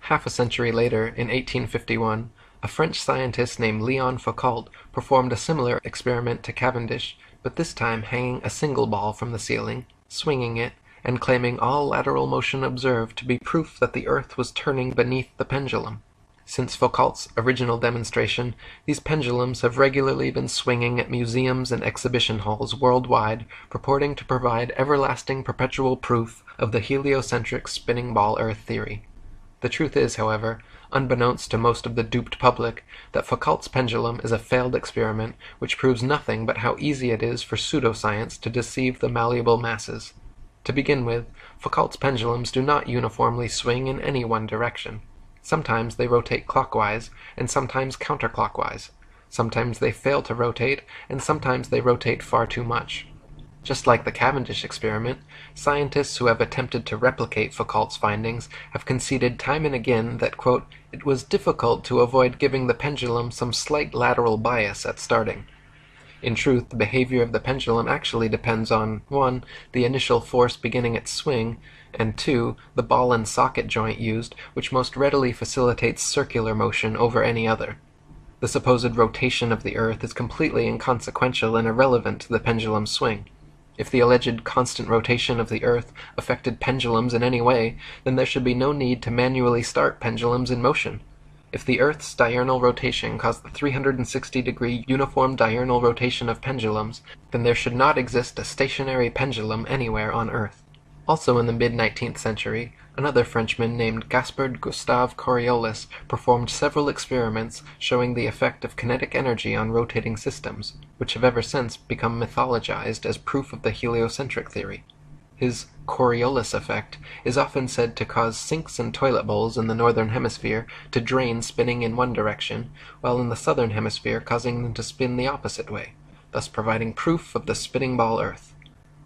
Half a century later, in 1851, a French scientist named Leon Foucault performed a similar experiment to Cavendish, but this time hanging a single ball from the ceiling, swinging it, and claiming all lateral motion observed to be proof that the Earth was turning beneath the pendulum. Since Foucault's original demonstration, these pendulums have regularly been swinging at museums and exhibition halls worldwide, purporting to provide everlasting perpetual proof of the heliocentric spinning ball Earth theory. The truth is, however, unbeknownst to most of the duped public, that Foucault's pendulum is a failed experiment which proves nothing but how easy it is for pseudoscience to deceive the malleable masses. To begin with, Foucault's pendulums do not uniformly swing in any one direction. Sometimes they rotate clockwise, and sometimes counterclockwise. Sometimes they fail to rotate, and sometimes they rotate far too much. Just like the Cavendish experiment, scientists who have attempted to replicate Foucault's findings have conceded time and again that, quote, it was difficult to avoid giving the pendulum some slight lateral bias at starting. In truth, the behavior of the pendulum actually depends on 1. The initial force beginning its swing, and 2. The ball and socket joint used, which most readily facilitates circular motion over any other. The supposed rotation of the Earth is completely inconsequential and irrelevant to the pendulum's swing. If the alleged constant rotation of the Earth affected pendulums in any way, then there should be no need to manually start pendulums in motion. If the Earth's diurnal rotation caused the 360-degree uniform diurnal rotation of pendulums, then there should not exist a stationary pendulum anywhere on Earth. Also in the mid-19th century, another Frenchman named Gaspard Gustave Coriolis performed several experiments showing the effect of kinetic energy on rotating systems, which have ever since become mythologized as proof of the heliocentric theory. His Coriolis effect is often said to cause sinks and toilet bowls in the northern hemisphere to drain spinning in one direction, while in the southern hemisphere causing them to spin the opposite way, thus providing proof of the spinning ball Earth.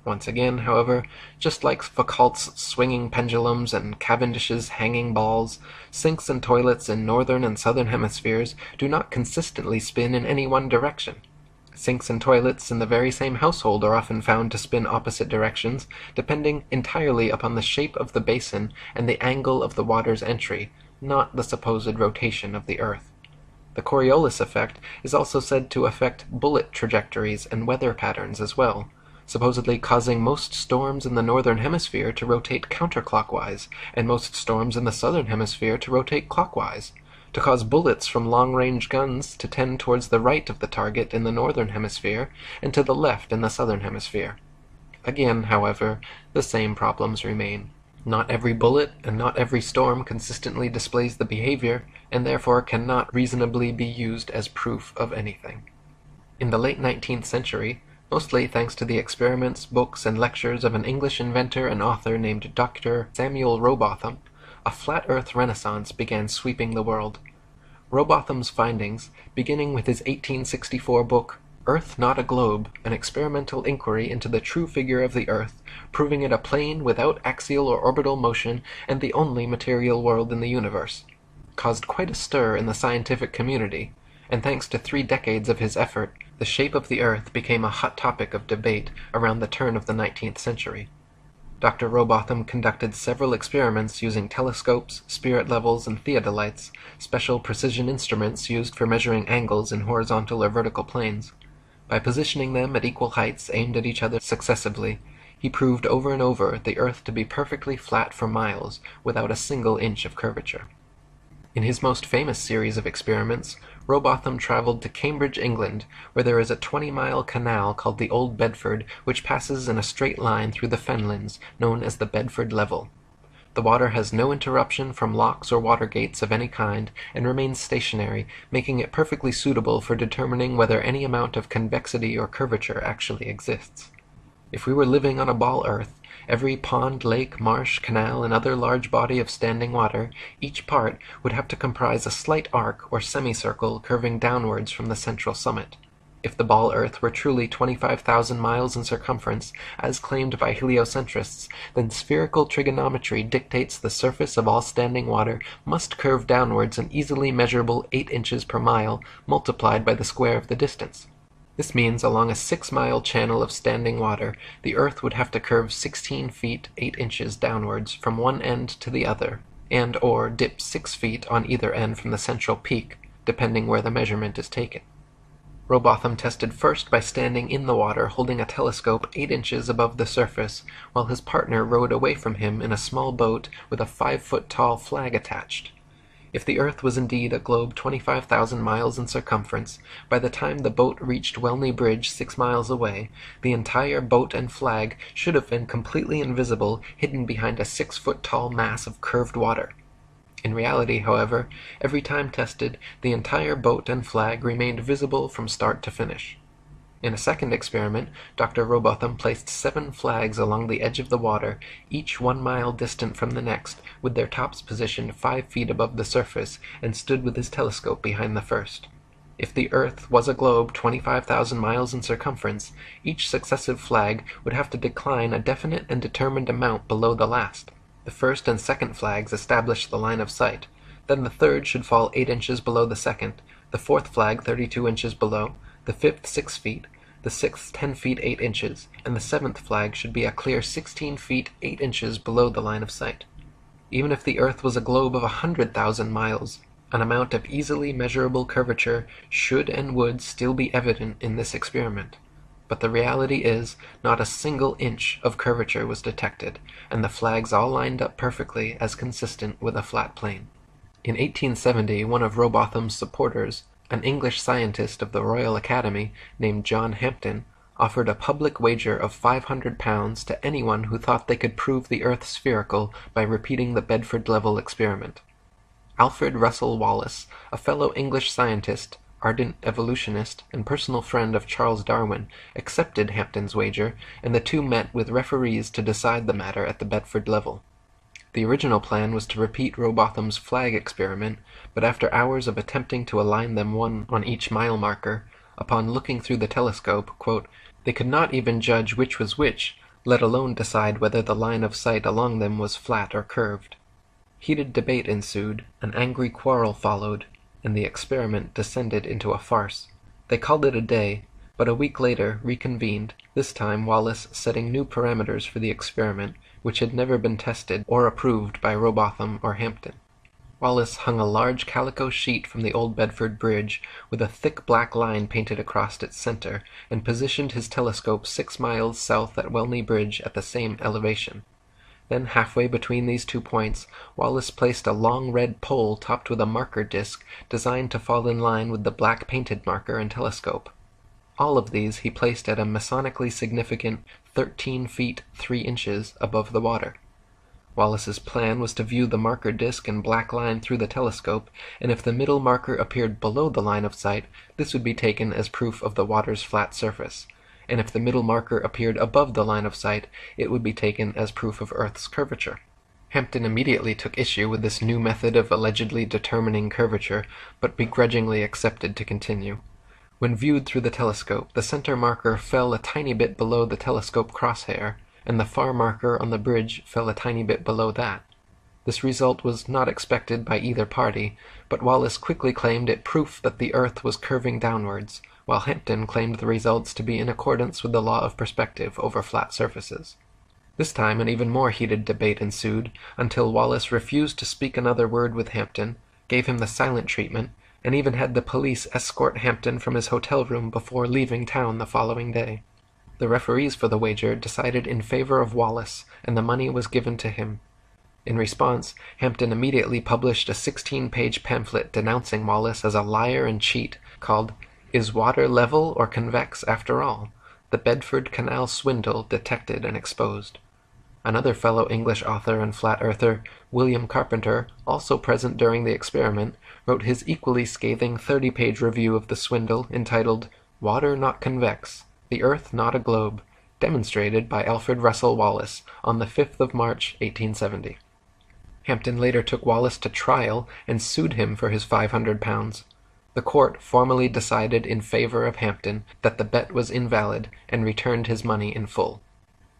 Once again, however, just like Foucault's swinging pendulums and Cavendish's hanging balls, sinks and toilets in northern and southern hemispheres do not consistently spin in any one direction. Sinks and toilets in the very same household are often found to spin opposite directions, depending entirely upon the shape of the basin and the angle of the water's entry, not the supposed rotation of the Earth. The Coriolis effect is also said to affect bullet trajectories and weather patterns as well, supposedly causing most storms in the northern hemisphere to rotate counterclockwise, and most storms in the southern hemisphere to rotate clockwise, to cause bullets from long-range guns to tend towards the right of the target in the northern hemisphere, and to the left in the southern hemisphere. Again, however, the same problems remain. Not every bullet and not every storm consistently displays the behavior, and therefore cannot reasonably be used as proof of anything. In the late 19th century, mostly thanks to the experiments, books, and lectures of an English inventor and author named Dr. Samuel Rowbotham, a flat Earth renaissance began sweeping the world. Rowbotham's findings, beginning with his 1864 book, Earth Not a Globe, an experimental inquiry into the true figure of the Earth, proving it a plane without axial or orbital motion and the only material world in the universe, caused quite a stir in the scientific community, and thanks to 3 decades of his effort, the shape of the Earth became a hot topic of debate around the turn of the 19th century. Dr. Rowbotham conducted several experiments using telescopes, spirit levels, and theodolites, special precision instruments used for measuring angles in horizontal or vertical planes. By positioning them at equal heights aimed at each other successively, he proved over and over the Earth to be perfectly flat for miles, without a single inch of curvature. In his most famous series of experiments, Rowbotham traveled to Cambridge, England, where there is a 20-mile canal called the Old Bedford, which passes in a straight line through the fenlands, known as the Bedford Level. The water has no interruption from locks or water gates of any kind, and remains stationary, making it perfectly suitable for determining whether any amount of convexity or curvature actually exists. If we were living on a ball Earth, every pond, lake, marsh, canal, and other large body of standing water, each part would have to comprise a slight arc or semicircle curving downwards from the central summit. If the ball Earth were truly 25,000 miles in circumference, as claimed by heliocentrists, then spherical trigonometry dictates the surface of all standing water must curve downwards an easily measurable 8 inches per mile, multiplied by the square of the distance. This means along a 6-mile channel of standing water, the Earth would have to curve 16 feet 8 inches downwards from one end to the other, and or dip 6 feet on either end from the central peak, depending where the measurement is taken. Rowbotham tested first by standing in the water holding a telescope 8 inches above the surface, while his partner rowed away from him in a small boat with a 5-foot-tall flag attached. If the Earth was indeed a globe 25,000 miles in circumference, by the time the boat reached Welney Bridge 6 miles away, the entire boat and flag should have been completely invisible, hidden behind a 6-foot-tall mass of curved water. In reality, however, every time tested, the entire boat and flag remained visible from start to finish. In a second experiment, Dr. Rowbotham placed 7 flags along the edge of the water, each 1 mile distant from the next, with their tops positioned 5 feet above the surface, and stood with his telescope behind the first. If the Earth was a globe 25,000 miles in circumference, each successive flag would have to decline a definite and determined amount below the last. The first and second flags established the line of sight. Then the third should fall 8 inches below the second, the fourth flag 32 inches below, the fifth 6 feet, the sixth 10 feet 8 inches, and the seventh flag should be a clear 16 feet 8 inches below the line of sight. Even if the Earth was a globe of 100,000 miles, an amount of easily measurable curvature should and would still be evident in this experiment. But the reality is, not a single inch of curvature was detected, and the flags all lined up perfectly as consistent with a flat plane. In 1870, one of Rowbotham's supporters, an English scientist of the Royal Academy named John Hampden, offered a public wager of £500 to anyone who thought they could prove the Earth spherical by repeating the Bedford level experiment. Alfred Russel Wallace, a fellow English scientist, ardent evolutionist, and personal friend of Charles Darwin, accepted Hampden's wager, and the two met with referees to decide the matter at the Bedford level. The original plan was to repeat Rowbotham's flag experiment, but after hours of attempting to align them one on each mile marker, upon looking through the telescope, quote, they could not even judge which was which, let alone decide whether the line of sight along them was flat or curved. Heated debate ensued, an angry quarrel followed, and the experiment descended into a farce. They called it a day, but a week later reconvened, this time Wallace setting new parameters for the experiment, which had never been tested or approved by Rowbotham or Hampden. Wallace hung a large calico sheet from the old Bedford Bridge, with a thick black line painted across its center, and positioned his telescope 6 miles south at Welney Bridge at the same elevation. Then, halfway between these 2 points, Wallace placed a long red pole topped with a marker disc designed to fall in line with the black painted marker and telescope. All of these he placed at a masonically significant 13 feet 3 inches above the water. Wallace's plan was to view the marker disc and black line through the telescope, and if the middle marker appeared below the line of sight, this would be taken as proof of the water's flat surface, and if the middle marker appeared above the line of sight, it would be taken as proof of Earth's curvature. Hampden immediately took issue with this new method of allegedly determining curvature, but begrudgingly accepted to continue. When viewed through the telescope, the center marker fell a tiny bit below the telescope crosshair, and the far marker on the bridge fell a tiny bit below that. This result was not expected by either party, but Wallace quickly claimed it proof that the Earth was curving downwards, while Hampden claimed the results to be in accordance with the law of perspective over flat surfaces. This time an even more heated debate ensued, until Wallace refused to speak another word with Hampden, gave him the silent treatment, and even had the police escort Hampden from his hotel room before leaving town the following day. The referees for the wager decided in favor of Wallace, and the money was given to him. In response, Hampden immediately published a 16-page pamphlet denouncing Wallace as a liar and cheat, called "Is Water Level or Convex After All? The Bedford Canal Swindle Detected and Exposed." Another fellow English author and flat-earther, William Carpenter, also present during the experiment, wrote his equally scathing 30-page review of the swindle entitled "Water Not Convex, the Earth Not a Globe," demonstrated by Alfred Russel Wallace on the 5th of March, 1870. Hampden later took Wallace to trial and sued him for his £500. The court formally decided in favor of Hampden that the bet was invalid and returned his money in full.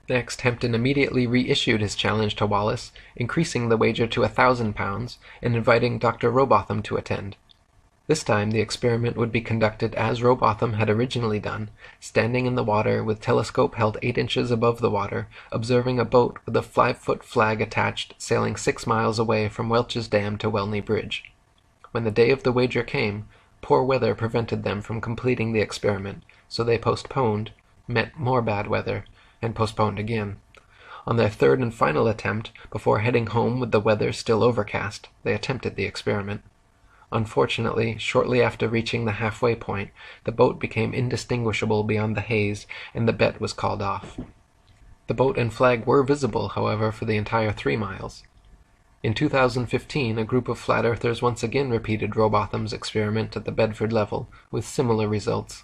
Next, Hampden immediately reissued his challenge to Wallace, increasing the wager to £1,000 and inviting Dr. Rowbotham to attend. This time the experiment would be conducted as Rowbotham had originally done, standing in the water with telescope held 8 inches above the water, observing a boat with a 5-foot flag attached sailing 6 miles away from Welch's Dam to Welney Bridge. When the day of the wager came, poor weather prevented them from completing the experiment, so they postponed, met more bad weather, and postponed again. On their third and final attempt, before heading home with the weather still overcast, they attempted the experiment. Unfortunately, shortly after reaching the halfway point, the boat became indistinguishable beyond the haze, and the bet was called off. The boat and flag were visible, however, for the entire 3 miles. In 2015, a group of flat earthers once again repeated Rowbotham's experiment at the Bedford level, with similar results.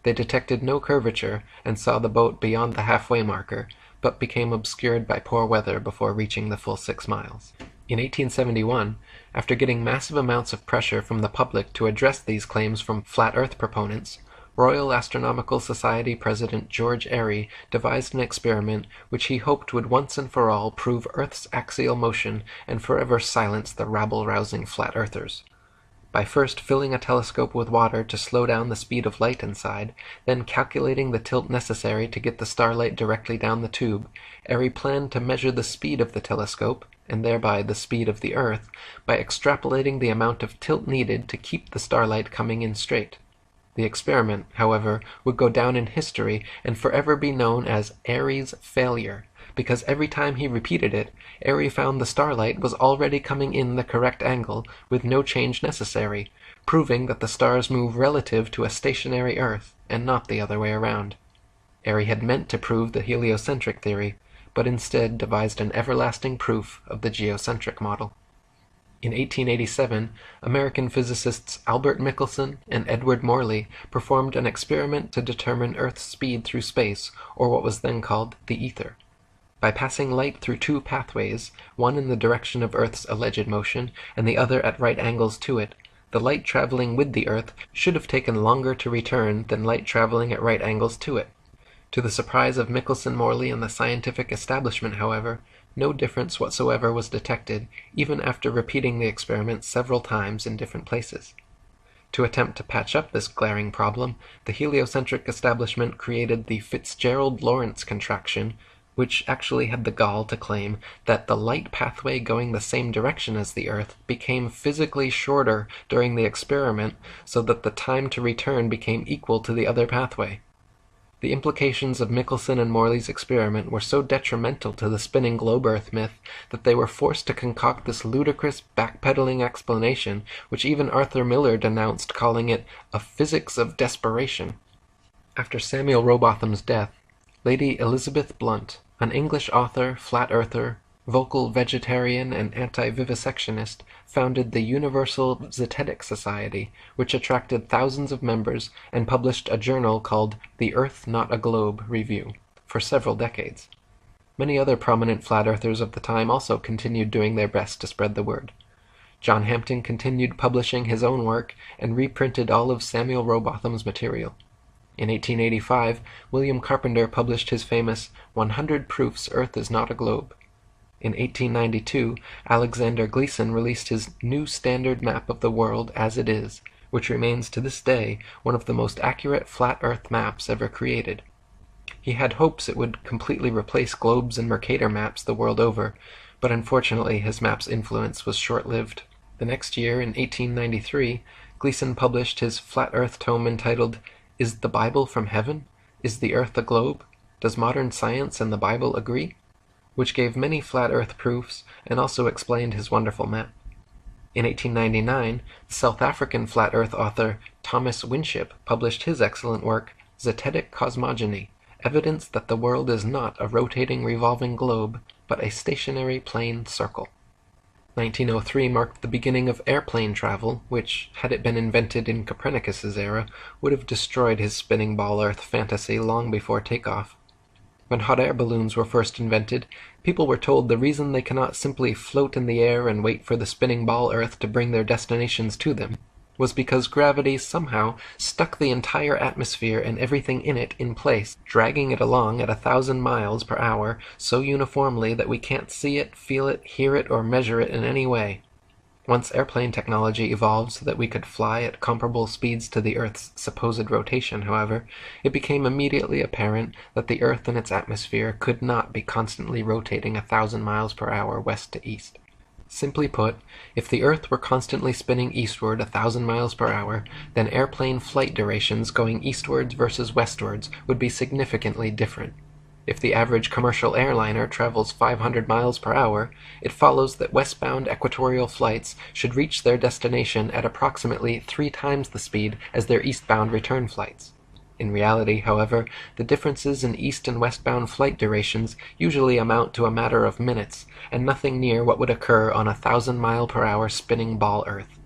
They detected no curvature and saw the boat beyond the halfway marker, but became obscured by poor weather before reaching the full 6 miles. In 1871, after getting massive amounts of pressure from the public to address these claims from flat Earth proponents, Royal Astronomical Society President George Airy devised an experiment which he hoped would once and for all prove Earth's axial motion and forever silence the rabble-rousing flat earthers. By first filling a telescope with water to slow down the speed of light inside, then calculating the tilt necessary to get the starlight directly down the tube, Airy planned to measure the speed of the telescope, and thereby the speed of the Earth, by extrapolating the amount of tilt needed to keep the starlight coming in straight. The experiment, however, would go down in history and forever be known as Airy's failure, because every time he repeated it, Airy found the starlight was already coming in the correct angle with no change necessary, proving that the stars move relative to a stationary Earth and not the other way around. Airy had meant to prove the heliocentric theory, but instead devised an everlasting proof of the geocentric model. In 1887, American physicists Albert Michelson and Edward Morley performed an experiment to determine Earth's speed through space, or what was then called the ether. By passing light through 2 pathways, one in the direction of Earth's alleged motion and the other at right angles to it, the light traveling with the Earth should have taken longer to return than light traveling at right angles to it. To the surprise of Michelson, Morley, and the scientific establishment, however, no difference whatsoever was detected, even after repeating the experiment several times in different places. To attempt to patch up this glaring problem, the heliocentric establishment created the Fitzgerald-Lorentz contraction, which actually had the gall to claim that the light pathway going the same direction as the Earth became physically shorter during the experiment so that the time to return became equal to the other pathway. The implications of Michelson and Morley's experiment were so detrimental to the spinning globe Earth myth that they were forced to concoct this ludicrous backpedaling explanation, which even Arthur Miller denounced, calling it a physics of desperation. After Samuel Rowbotham's death, Lady Elizabeth Blunt, an English author, flat earther, vocal vegetarian, and anti-vivisectionist, founded the Universal Zetetic Society, which attracted thousands of members and published a journal called The Earth Not a Globe Review for several decades. Many other prominent flat earthers of the time also continued doing their best to spread the word. John Hampton continued publishing his own work and reprinted all of Samuel Rowbotham's material. In 1885, William Carpenter published his famous 100 Proofs Earth is Not a Globe. In 1892, Alexander Gleason released his New Standard Map of the World as It Is, which remains to this day one of the most accurate flat Earth maps ever created. He had hopes it would completely replace globes and Mercator maps the world over, but unfortunately his map's influence was short-lived. The next year, in 1893, Gleason published his flat Earth tome entitled Is the Bible from Heaven? Is the Earth a Globe? Does Modern Science and the Bible Agree? Which gave many flat Earth proofs and also explained his wonderful map. In 1899, the South African flat Earth author Thomas Winship published his excellent work, Zetetic Cosmogony, evidence that the world is not a rotating revolving globe, but a stationary plane circle. 1903 marked the beginning of airplane travel, which, had it been invented in Copernicus's era, would have destroyed his spinning ball Earth fantasy long before takeoff. When hot air balloons were first invented, people were told the reason they cannot simply float in the air and wait for the spinning ball Earth to bring their destinations to them was because gravity somehow stuck the entire atmosphere and everything in it in place, dragging it along at 1,000 miles per hour so uniformly that we can't see it, feel it, hear it, or measure it in any way. Once airplane technology evolved so that we could fly at comparable speeds to the Earth's supposed rotation, however, it became immediately apparent that the Earth and its atmosphere could not be constantly rotating 1,000 miles per hour west to east. Simply put, if the Earth were constantly spinning eastward 1,000 miles per hour, then airplane flight durations going eastwards versus westwards would be significantly different. If the average commercial airliner travels 500 miles per hour, it follows that westbound equatorial flights should reach their destination at approximately 3 times the speed as their eastbound return flights. In reality, however, the differences in east and westbound flight durations usually amount to a matter of minutes, and nothing near what would occur on a 1,000-mile-per-hour spinning ball Earth.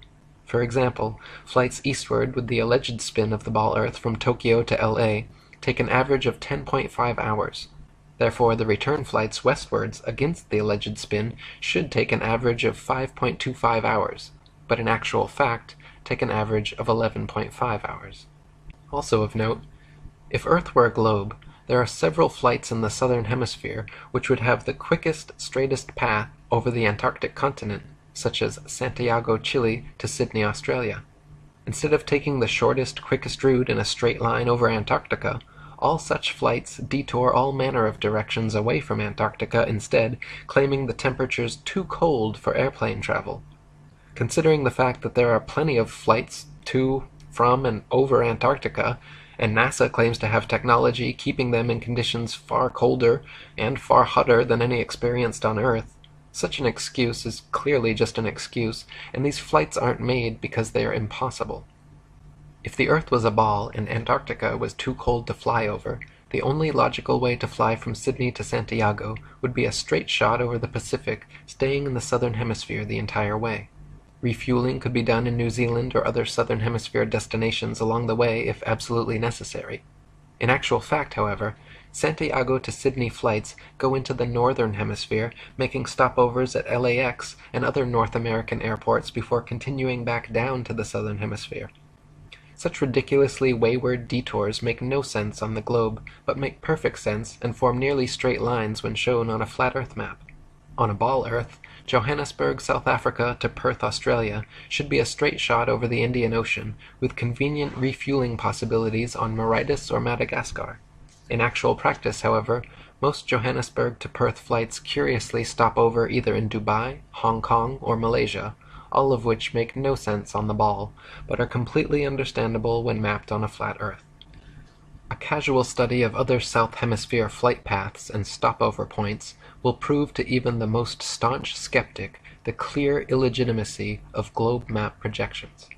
For example, flights eastward with the alleged spin of the ball Earth from Tokyo to LA take an average of 10.5 hours. Therefore, the return flights westwards against the alleged spin should take an average of 5.25 hours, but in actual fact take an average of 11.5 hours. Also of note, if Earth were a globe, there are several flights in the southern hemisphere which would have the quickest, straightest path over the Antarctic continent, such as Santiago, Chile to Sydney, Australia. Instead of taking the shortest, quickest route in a straight line over Antarctica, all such flights detour all manner of directions away from Antarctica instead, claiming the temperature's too cold for airplane travel. Considering the fact that there are plenty of flights to, from, and over Antarctica, and NASA claims to have technology keeping them in conditions far colder and far hotter than any experienced on Earth, such an excuse is clearly just an excuse, and these flights aren't made because they are impossible. If the Earth was a ball and Antarctica was too cold to fly over, the only logical way to fly from Sydney to Santiago would be a straight shot over the Pacific, staying in the southern hemisphere the entire way. Refueling could be done in New Zealand or other southern hemisphere destinations along the way if absolutely necessary. In actual fact, however, Santiago to Sydney flights go into the northern hemisphere, making stopovers at LAX and other North American airports before continuing back down to the southern hemisphere. Such ridiculously wayward detours make no sense on the globe, but make perfect sense and form nearly straight lines when shown on a flat Earth map. On a ball Earth, Johannesburg, South Africa to Perth, Australia should be a straight shot over the Indian Ocean, with convenient refueling possibilities on Mauritius or Madagascar. In actual practice, however, most Johannesburg to Perth flights curiously stop over either in Dubai, Hong Kong, or Malaysia, all of which make no sense on the ball, but are completely understandable when mapped on a flat Earth. A casual study of other South Hemisphere flight paths and stopover points will prove to even the most staunch skeptic the clear illegitimacy of globe map projections.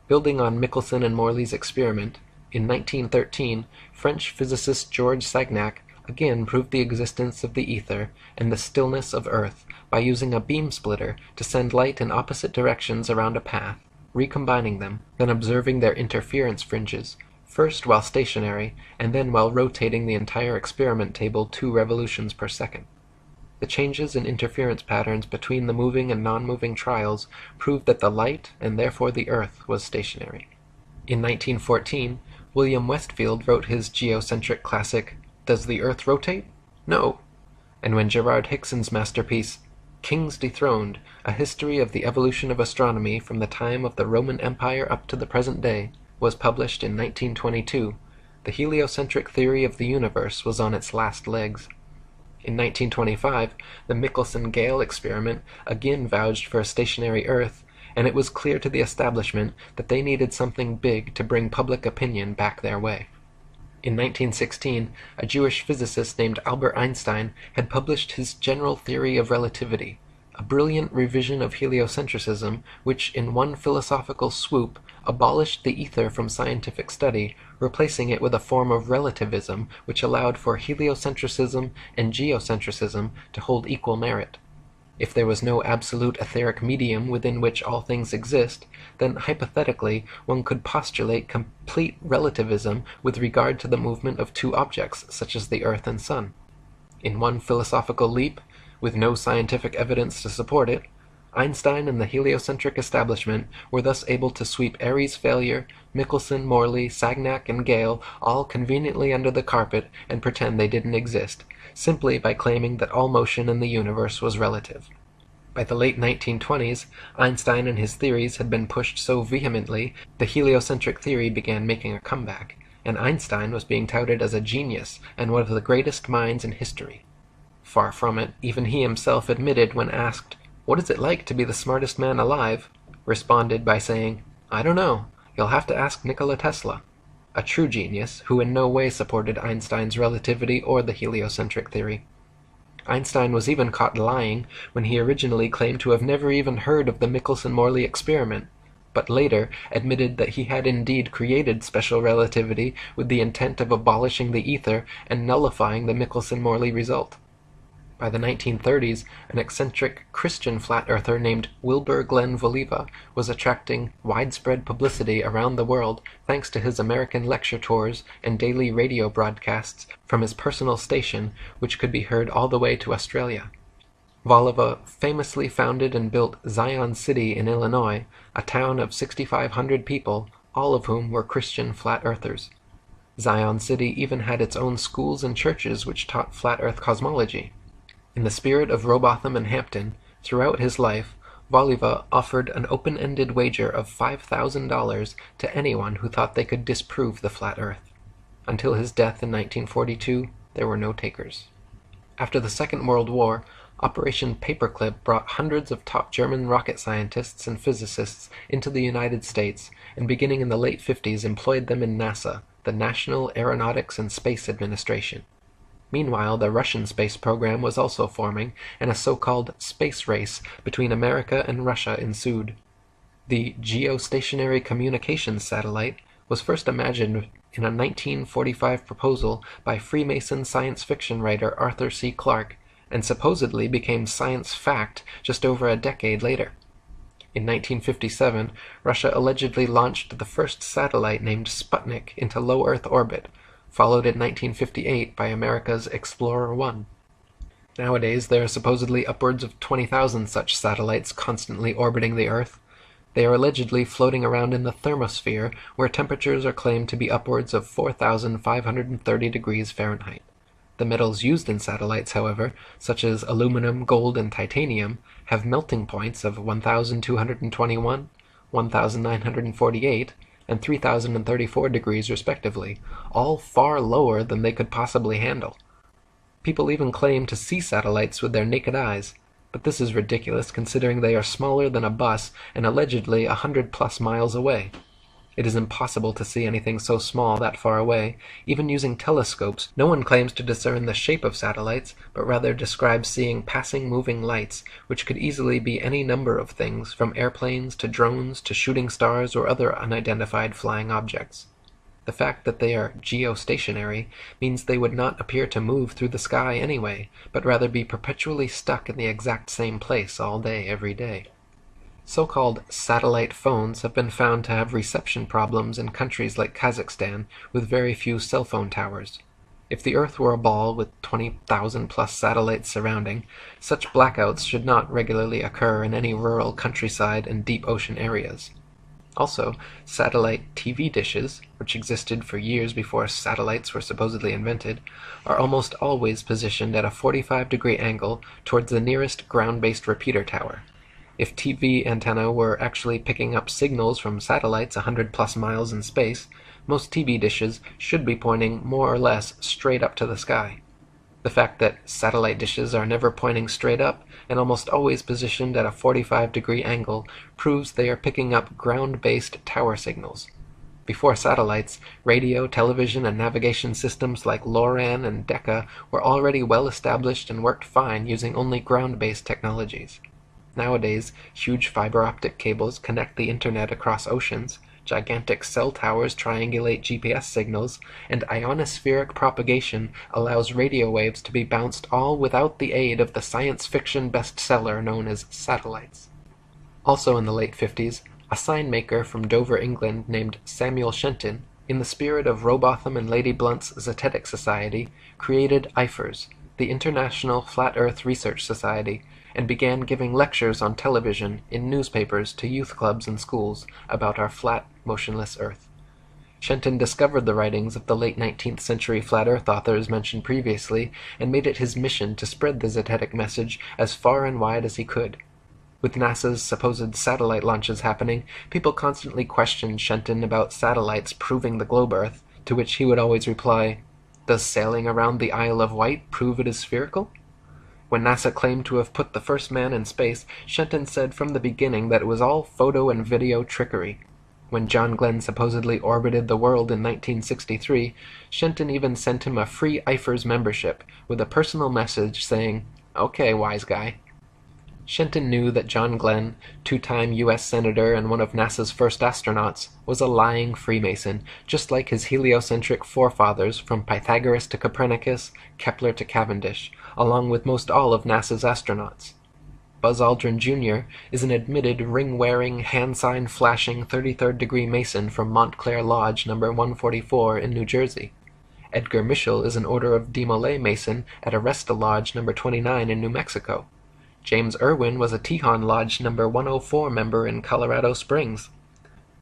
Building on Michelson and Morley's experiment, in 1913, French physicist Georges Sagnac again proved the existence of the ether and the stillness of Earth by using a beam splitter to send light in opposite directions around a path, recombining them, then observing their interference fringes, first while stationary and then while rotating the entire experiment table 2 revolutions per second. The changes in interference patterns between the moving and non-moving trials proved that the light, and therefore the Earth, was stationary. In 1914, William Westfield wrote his geocentric classic, Does the Earth Rotate? No. And when Gerard Hickson's masterpiece, Kings Dethroned, A History of the Evolution of Astronomy from the Time of the Roman Empire up to the Present Day, was published in 1922, the heliocentric theory of the universe was on its last legs. In 1925, the Michelson-Gale experiment again vouched for a stationary Earth, and it was clear to the establishment that they needed something big to bring public opinion back their way. In 1916, a Jewish physicist named Albert Einstein had published his General Theory of Relativity, a brilliant revision of heliocentrism which, in one philosophical swoop, abolished the ether from scientific study, replacing it with a form of relativism which allowed for heliocentrism and geocentrism to hold equal merit. If there was no absolute etheric medium within which all things exist, then hypothetically one could postulate complete relativism with regard to the movement of 2 objects, such as the Earth and Sun. In one philosophical leap, with no scientific evidence to support it, Einstein and the heliocentric establishment were thus able to sweep Airy's failure, Michelson, Morley, Sagnac, and Gale all conveniently under the carpet and pretend they didn't exist, simply by claiming that all motion in the universe was relative. By the late 1920s, Einstein and his theories had been pushed so vehemently, the heliocentric theory began making a comeback, and Einstein was being touted as a genius and one of the greatest minds in history. Far from it, even he himself admitted when asked, "What is it like to be the smartest man alive?" responded by saying, "I don't know, you'll have to ask Nikola Tesla," a true genius who in no way supported Einstein's relativity or the heliocentric theory. Einstein was even caught lying when he originally claimed to have never even heard of the Michelson-Morley experiment, but later admitted that he had indeed created special relativity with the intent of abolishing the ether and nullifying the Michelson-Morley result. By the 1930s, an eccentric Christian flat-earther named Wilbur Glenn Voliva was attracting widespread publicity around the world thanks to his American lecture tours and daily radio broadcasts from his personal station, which could be heard all the way to Australia. Voliva famously founded and built Zion City in Illinois, a town of 6,500 people, all of whom were Christian flat-earthers. Zion City even had its own schools and churches which taught flat-earth cosmology. In the spirit of Robotham and Hampton, throughout his life, Voliva offered an open-ended wager of $5,000 to anyone who thought they could disprove the flat Earth. Until his death in 1942, there were no takers. After the Second World War, Operation Paperclip brought hundreds of top German rocket scientists and physicists into the United States, and beginning in the late 50s employed them in NASA, the National Aeronautics and Space Administration. Meanwhile, the Russian space program was also forming, and a so-called space race between America and Russia ensued. The geostationary communications satellite was first imagined in a 1945 proposal by Freemason science fiction writer Arthur C. Clarke, and supposedly became science fact just over a decade later. In 1957, Russia allegedly launched the first satellite named Sputnik into low Earth orbit, followed in 1958 by America's Explorer 1. Nowadays, there are supposedly upwards of 20,000 such satellites constantly orbiting the Earth. They are allegedly floating around in the thermosphere, where temperatures are claimed to be upwards of 4,530 degrees Fahrenheit. The metals used in satellites, however, such as aluminum, gold, and titanium, have melting points of 1,221, 1,948, and 3,034 degrees respectively, all far lower than they could possibly handle. People even claim to see satellites with their naked eyes, but this is ridiculous considering they are smaller than a bus and allegedly 100+ miles away. It is impossible to see anything so small that far away. Even using telescopes, no one claims to discern the shape of satellites, but rather describes seeing passing moving lights, which could easily be any number of things, from airplanes to drones to shooting stars or other unidentified flying objects. The fact that they are geostationary means they would not appear to move through the sky anyway, but rather be perpetually stuck in the exact same place all day every day. So-called satellite phones have been found to have reception problems in countries like Kazakhstan with very few cell phone towers. If the Earth were a ball with 20,000+ satellites surrounding, such blackouts should not regularly occur in any rural countryside and deep ocean areas. Also, satellite TV dishes, which existed for years before satellites were supposedly invented, are almost always positioned at a 45-degree angle towards the nearest ground-based repeater tower. If TV antenna were actually picking up signals from satellites 100+ miles in space, most TV dishes should be pointing more or less straight up to the sky. The fact that satellite dishes are never pointing straight up and almost always positioned at a 45-degree angle proves they are picking up ground-based tower signals. Before satellites, radio, television, and navigation systems like LORAN and Decca were already well established and worked fine using only ground-based technologies. Nowadays, huge fiber-optic cables connect the internet across oceans, gigantic cell towers triangulate GPS signals, and ionospheric propagation allows radio waves to be bounced all without the aid of the science fiction bestseller known as satellites. Also in the late 50s, a sign maker from Dover, England named Samuel Shenton, in the spirit of Robotham and Lady Blunt's Zetetic Society, created IFERS, the International Flat Earth Research Society, and began giving lectures on television, in newspapers, to youth clubs and schools about our flat, motionless Earth. Shenton discovered the writings of the late 19th century flat Earth authors mentioned previously and made it his mission to spread the Zetetic message as far and wide as he could. With NASA's supposed satellite launches happening, people constantly questioned Shenton about satellites proving the globe Earth, to which he would always reply, "Does sailing around the Isle of Wight prove it is spherical?" When NASA claimed to have put the first man in space, Shenton said from the beginning that it was all photo and video trickery. When John Glenn supposedly orbited the world in 1963, Shenton even sent him a free IFERS membership, with a personal message saying, "Okay, wise guy." Shenton knew that John Glenn, two-time U.S. Senator and one of NASA's first astronauts, was a lying Freemason, just like his heliocentric forefathers from Pythagoras to Copernicus, Kepler to Cavendish, along with most all of NASA's astronauts. Buzz Aldrin Jr. is an admitted ring-wearing, hand-sign-flashing 33rd-degree Mason from Montclair Lodge No. 144 in New Jersey. Edgar Mitchell is an Order of Demolay Mason at Aresta Lodge No. 29 in New Mexico. James Irwin was a Tejon Lodge No. 104 member in Colorado Springs.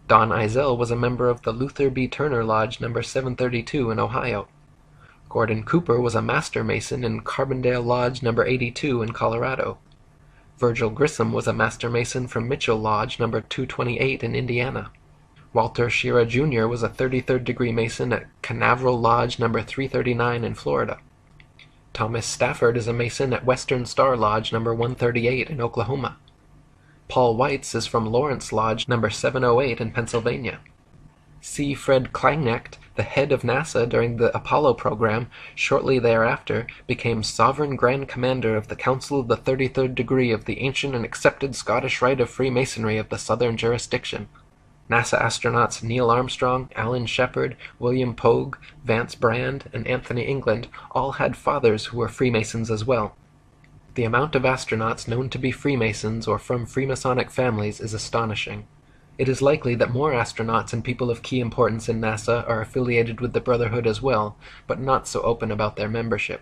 Don Eisel was a member of the Luther B. Turner Lodge No. 732 in Ohio. Gordon Cooper was a Master Mason in Carbondale Lodge No. 82 in Colorado. Virgil Grissom was a Master Mason from Mitchell Lodge No. 228 in Indiana. Walter Schira Jr. was a 33rd-degree Mason at Canaveral Lodge No. 339 in Florida. Thomas Stafford is a Mason at Western Star Lodge No. 138 in Oklahoma. Paul Weitz is from Lawrence Lodge No. 708 in Pennsylvania. C. Fred Kleineknecht, the head of NASA during the Apollo program, shortly thereafter became Sovereign Grand Commander of the Council of the 33rd Degree of the ancient and accepted Scottish Rite of Freemasonry of the Southern Jurisdiction. NASA astronauts Neil Armstrong, Alan Shepard, William Pogue, Vance Brand, and Anthony England all had fathers who were Freemasons as well. The amount of astronauts known to be Freemasons or from Freemasonic families is astonishing. It is likely that more astronauts and people of key importance in NASA are affiliated with the Brotherhood as well, but not so open about their membership.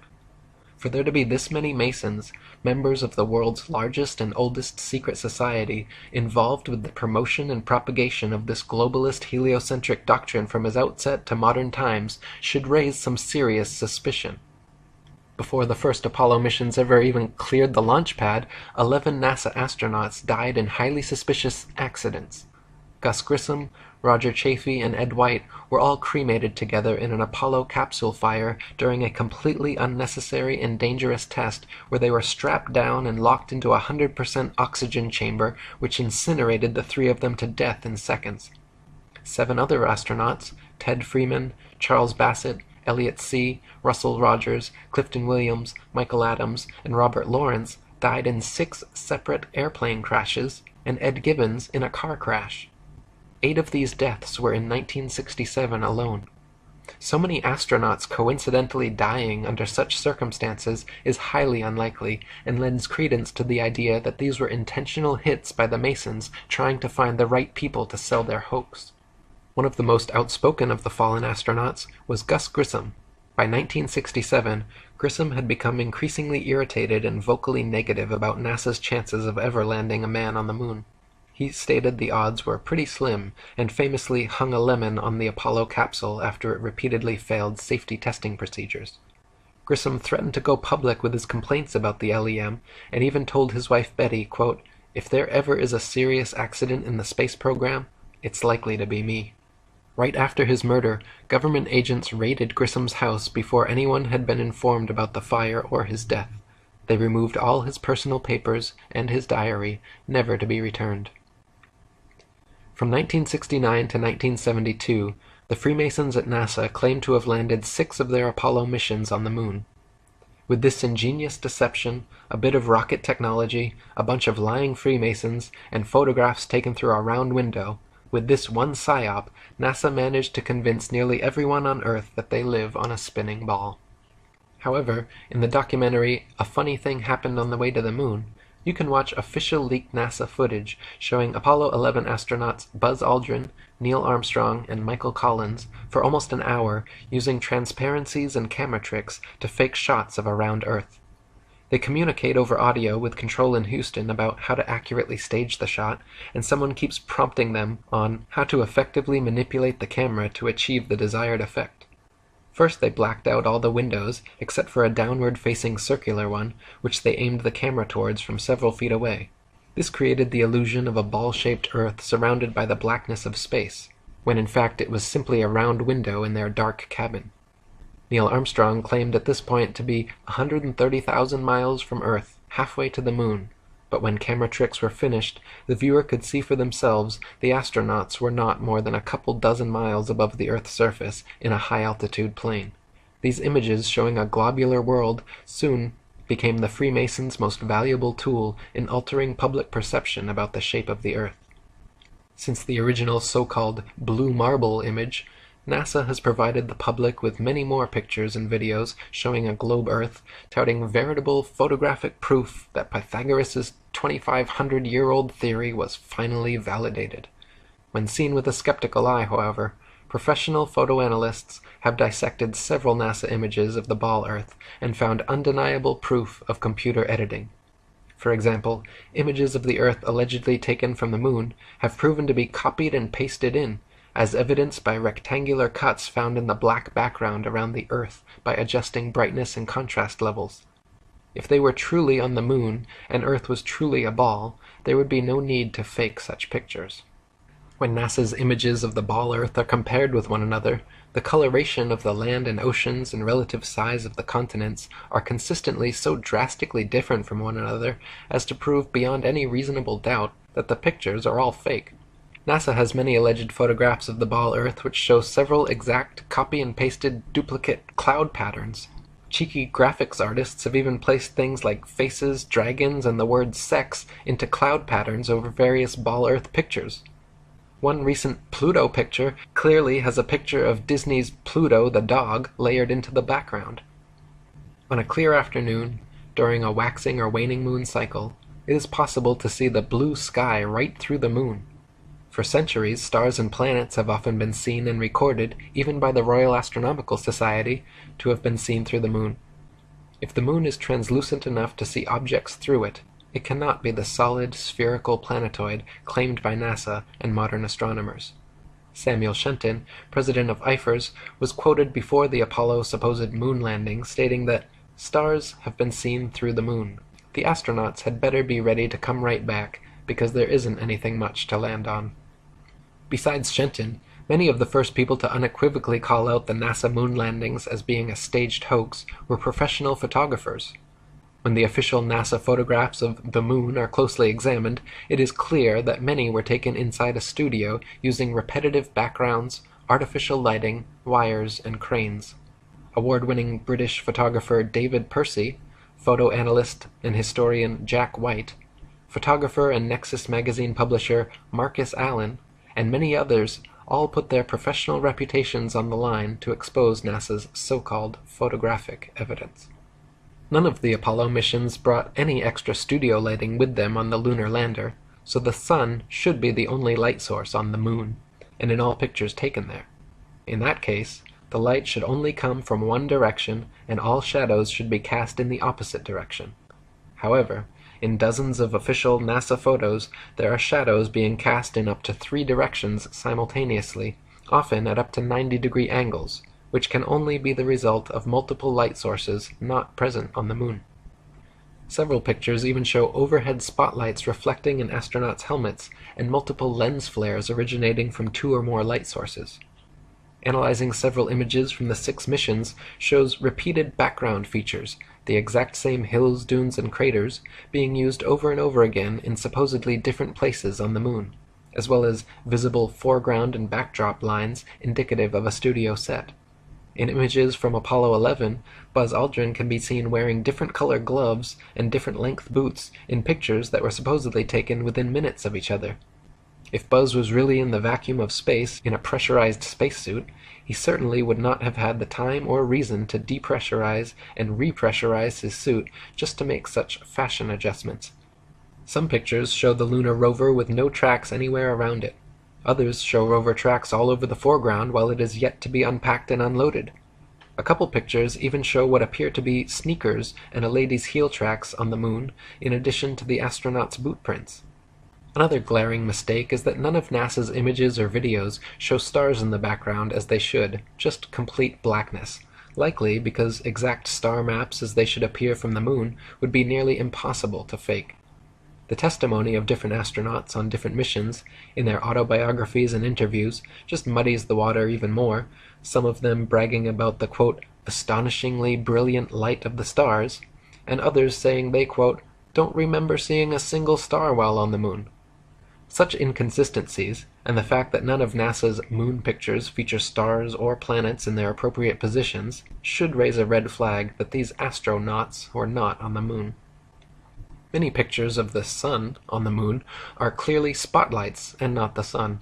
For there to be this many Masons, members of the world's largest and oldest secret society, involved with the promotion and propagation of this globalist heliocentric doctrine from its outset to modern times, should raise some serious suspicion. Before the first Apollo missions ever even cleared the launch pad, 11 NASA astronauts died in highly suspicious accidents. Gus Grissom, Roger Chaffee, and Ed White were all cremated together in an Apollo capsule fire during a completely unnecessary and dangerous test where they were strapped down and locked into a 100% oxygen chamber which incinerated the three of them to death in seconds. 7 other astronauts, Ted Freeman, Charles Bassett, Elliot See., Russell Rogers, Clifton Williams, Michael Adams, and Robert Lawrence, died in 6 separate airplane crashes, and Ed Gibbons in a car crash. 8 of these deaths were in 1967 alone. So many astronauts coincidentally dying under such circumstances is highly unlikely, and lends credence to the idea that these were intentional hits by the Masons trying to find the right people to sell their hoax. One of the most outspoken of the fallen astronauts was Gus Grissom. By 1967, Grissom had become increasingly irritated and vocally negative about NASA's chances of ever landing a man on the moon. He stated the odds were pretty slim, and famously hung a lemon on the Apollo capsule after it repeatedly failed safety testing procedures. Grissom threatened to go public with his complaints about the LEM, and even told his wife Betty, quote, "If there ever is a serious accident in the space program, it's likely to be me." Right after his murder, government agents raided Grissom's house before anyone had been informed about the fire or his death. They removed all his personal papers and his diary, never to be returned. From 1969 to 1972, the Freemasons at NASA claimed to have landed 6 of their Apollo missions on the moon. With this ingenious deception, a bit of rocket technology, a bunch of lying Freemasons, and photographs taken through a round window, with this one psyop, NASA managed to convince nearly everyone on Earth that they live on a spinning ball. However, in the documentary A Funny Thing Happened on the Way to the Moon, you can watch official leaked NASA footage showing Apollo 11 astronauts Buzz Aldrin, Neil Armstrong, and Michael Collins for almost an hour using transparencies and camera tricks to fake shots of a round Earth. They communicate over audio with Control in Houston about how to accurately stage the shot, and someone keeps prompting them on how to effectively manipulate the camera to achieve the desired effect. First they blacked out all the windows, except for a downward-facing circular one, which they aimed the camera towards from several feet away. This created the illusion of a ball-shaped Earth surrounded by the blackness of space, when in fact it was simply a round window in their dark cabin. Neil Armstrong claimed at this point to be 130,000 miles from Earth, halfway to the moon, but when camera tricks were finished, the viewer could see for themselves the astronauts were not more than a couple dozen miles above the Earth's surface in a high-altitude plane. These images showing a globular world soon became the Freemasons' most valuable tool in altering public perception about the shape of the Earth. Since the original so-called blue marble image, NASA has provided the public with many more pictures and videos showing a globe Earth, touting veritable photographic proof that Pythagoras' 2,500-year-old theory was finally validated. When seen with a skeptical eye, however, professional photoanalysts have dissected several NASA images of the ball Earth and found undeniable proof of computer editing. For example, images of the Earth allegedly taken from the moon have proven to be copied and pasted in, as evidenced by rectangular cuts found in the black background around the Earth by adjusting brightness and contrast levels. If they were truly on the moon and Earth was truly a ball, there would be no need to fake such pictures. When NASA's images of the ball Earth are compared with one another, the coloration of the land and oceans and relative size of the continents are consistently so drastically different from one another as to prove beyond any reasonable doubt that the pictures are all fake. NASA has many alleged photographs of the ball Earth which show several exact copy-and-pasted duplicate cloud patterns. Cheeky graphics artists have even placed things like faces, dragons, and the word sex into cloud patterns over various ball Earth pictures. One recent Pluto picture clearly has a picture of Disney's Pluto the dog layered into the background. On a clear afternoon, during a waxing or waning moon cycle, it is possible to see the blue sky right through the moon. For centuries, stars and planets have often been seen and recorded, even by the Royal Astronomical Society, to have been seen through the moon. If the moon is translucent enough to see objects through it, it cannot be the solid, spherical planetoid claimed by NASA and modern astronomers. Samuel Shenton, president of IFERS, was quoted before the Apollo supposed moon landing, stating that stars have been seen through the moon. The astronauts had better be ready to come right back, because there isn't anything much to land on. Besides Shenton, many of the first people to unequivocally call out the NASA moon landings as being a staged hoax were professional photographers. When the official NASA photographs of the moon are closely examined, it is clear that many were taken inside a studio using repetitive backgrounds, artificial lighting, wires, and cranes. Award-winning British photographer David Percy, photo analyst and historian Jack White, photographer and Nexus magazine publisher Marcus Allen, and many others all put their professional reputations on the line to expose NASA's so-called photographic evidence. None of the Apollo missions brought any extra studio lighting with them on the lunar lander, so the sun should be the only light source on the moon, and in all pictures taken there. In that case, the light should only come from one direction, and all shadows should be cast in the opposite direction. However, in dozens of official NASA photos, there are shadows being cast in up to 3 directions simultaneously, often at up to 90-degree angles, which can only be the result of multiple light sources not present on the moon. Several pictures even show overhead spotlights reflecting in astronauts' helmets and multiple lens flares originating from 2 or more light sources. Analyzing several images from the 6 missions shows repeated background features, the exact same hills, dunes, and craters, being used over and over again in supposedly different places on the moon, as well as visible foreground and backdrop lines indicative of a studio set. In images from Apollo 11, Buzz Aldrin can be seen wearing different color gloves and different length boots in pictures that were supposedly taken within minutes of each other. If Buzz was really in the vacuum of space in a pressurized spacesuit, he certainly would not have had the time or reason to depressurize and repressurize his suit just to make such fashion adjustments. Some pictures show the lunar rover with no tracks anywhere around it. Others show rover tracks all over the foreground while it is yet to be unpacked and unloaded. A couple pictures even show what appear to be sneakers and a lady's heel tracks on the moon, in addition to the astronauts' boot prints. Another glaring mistake is that none of NASA's images or videos show stars in the background as they should, just complete blackness, likely because exact star maps as they should appear from the moon would be nearly impossible to fake. The testimony of different astronauts on different missions, in their autobiographies and interviews, just muddies the water even more, some of them bragging about the, quote, astonishingly brilliant light of the stars, and others saying they, quote, don't remember seeing a single star while on the moon. Such inconsistencies, and the fact that none of NASA's moon pictures feature stars or planets in their appropriate positions, should raise a red flag that these astronauts were not on the moon. Many pictures of the sun on the moon are clearly spotlights and not the sun.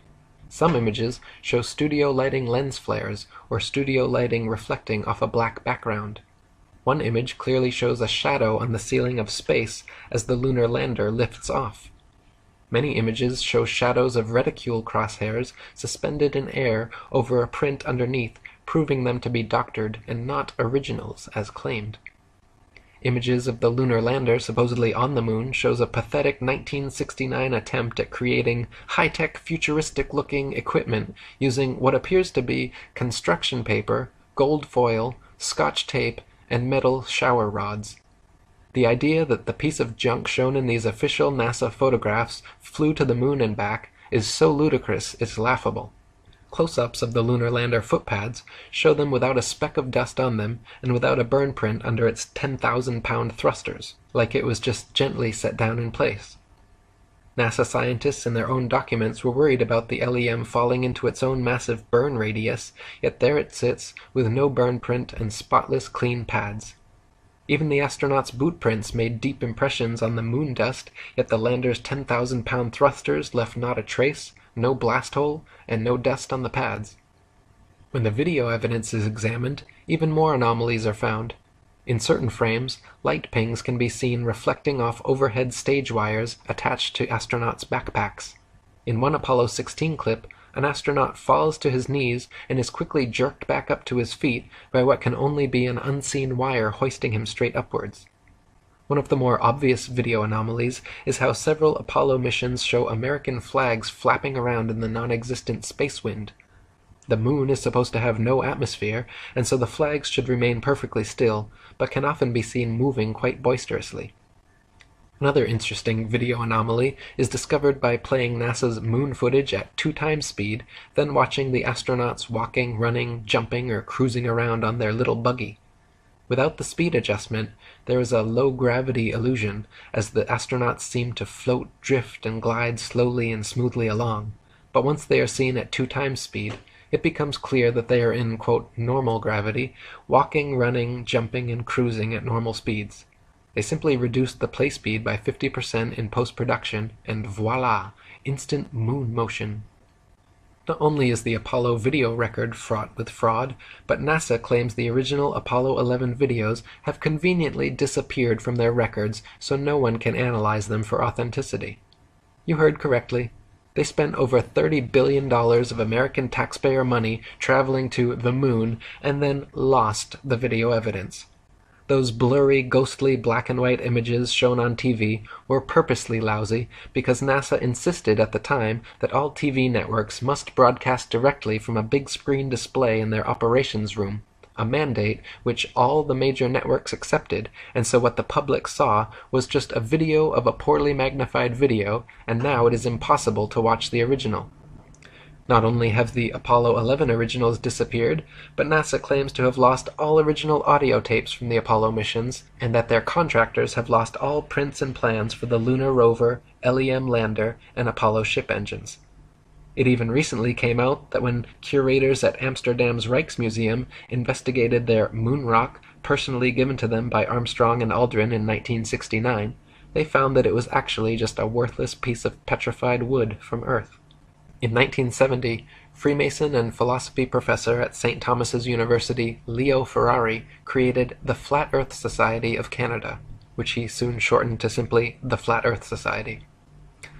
Some images show studio lighting lens flares or studio lighting reflecting off a black background. One image clearly shows a shadow on the ceiling of space as the lunar lander lifts off. Many images show shadows of reticule crosshairs suspended in air over a print underneath, proving them to be doctored and not originals as claimed. Images of the lunar lander supposedly on the moon shows a pathetic 1969 attempt at creating high-tech futuristic-looking equipment using what appears to be construction paper, gold foil, scotch tape, and metal shower rods. The idea that the piece of junk shown in these official NASA photographs flew to the moon and back is so ludicrous it's laughable. Close-ups of the lunar lander footpads show them without a speck of dust on them and without a burn print under its 10,000-pound thrusters, like it was just gently set down in place. NASA scientists in their own documents were worried about the LEM falling into its own massive burn radius, yet there it sits with no burn print and spotless clean pads. Even the astronauts' boot prints made deep impressions on the moon dust, yet the lander's 10,000-pound thrusters left not a trace, no blast hole, and no dust on the pads. When the video evidence is examined, even more anomalies are found. In certain frames, light pings can be seen reflecting off overhead stage wires attached to astronauts' backpacks. In one Apollo 16 clip, an astronaut falls to his knees and is quickly jerked back up to his feet by what can only be an unseen wire hoisting him straight upwards. One of the more obvious video anomalies is how several Apollo missions show American flags flapping around in the non-existent space wind. The moon is supposed to have no atmosphere, and so the flags should remain perfectly still, but can often be seen moving quite boisterously. Another interesting video anomaly is discovered by playing NASA's moon footage at 2x speed, then watching the astronauts walking, running, jumping, or cruising around on their little buggy. Without the speed adjustment, there is a low-gravity illusion, as the astronauts seem to float, drift, and glide slowly and smoothly along. But once they are seen at 2x speed, it becomes clear that they are in, quote, normal gravity, walking, running, jumping, and cruising at normal speeds. They simply reduced the play speed by 50% in post-production, and voila, instant moon motion. Not only is the Apollo video record fraught with fraud, but NASA claims the original Apollo 11 videos have conveniently disappeared from their records so no one can analyze them for authenticity. You heard correctly. They spent over $30 billion of American taxpayer money traveling to the moon and then lost the video evidence. Those blurry, ghostly black-and-white images shown on TV were purposely lousy because NASA insisted at the time that all TV networks must broadcast directly from a big-screen display in their operations room, a mandate which all the major networks accepted, and so what the public saw was just a video of a poorly magnified video, and now it is impossible to watch the original. Not only have the Apollo 11 originals disappeared, but NASA claims to have lost all original audio tapes from the Apollo missions, and that their contractors have lost all prints and plans for the lunar rover, LEM lander, and Apollo ship engines. It even recently came out that when curators at Amsterdam's Rijksmuseum investigated their moon rock, personally given to them by Armstrong and Aldrin in 1969, they found that it was actually just a worthless piece of petrified wood from Earth. In 1970, Freemason and philosophy professor at St. Thomas's University Leo Ferrari created the Flat Earth Society of Canada, which he soon shortened to simply the Flat Earth Society.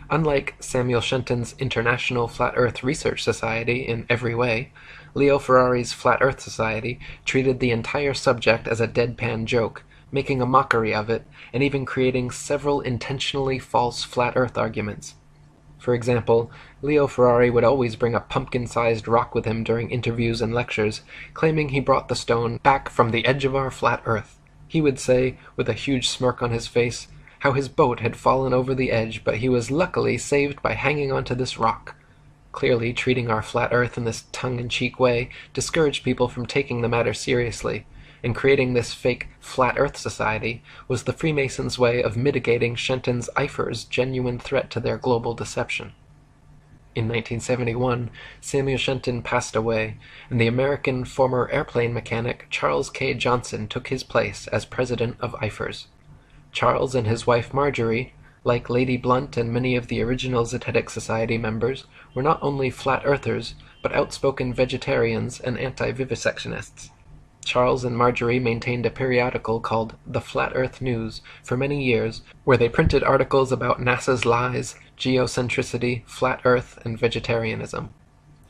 Unlike Samuel Shenton's International Flat Earth Research Society in every way, Leo Ferrari's Flat Earth Society treated the entire subject as a deadpan joke, making a mockery of it, and even creating several intentionally false flat Earth arguments. For example, Leo Ferrari would always bring a pumpkin-sized rock with him during interviews and lectures, claiming he brought the stone back from the edge of our flat Earth. He would say, with a huge smirk on his face, how his boat had fallen over the edge, but he was luckily saved by hanging onto this rock. Clearly, treating our flat Earth in this tongue-in-cheek way discouraged people from taking the matter seriously, and creating this fake Flat Earth Society was the Freemasons' way of mitigating Shenton's Eifer's genuine threat to their global deception. In 1971, Samuel Shenton passed away, and the American former airplane mechanic Charles K. Johnson took his place as president of Eifer's. Charles and his wife Marjorie, like Lady Blunt and many of the original Zetetic Society members, were not only flat earthers, but outspoken vegetarians and anti-vivisectionists. Charles and Marjorie maintained a periodical called The Flat Earth News for many years, where they printed articles about NASA's lies, geocentricity, flat Earth, and vegetarianism.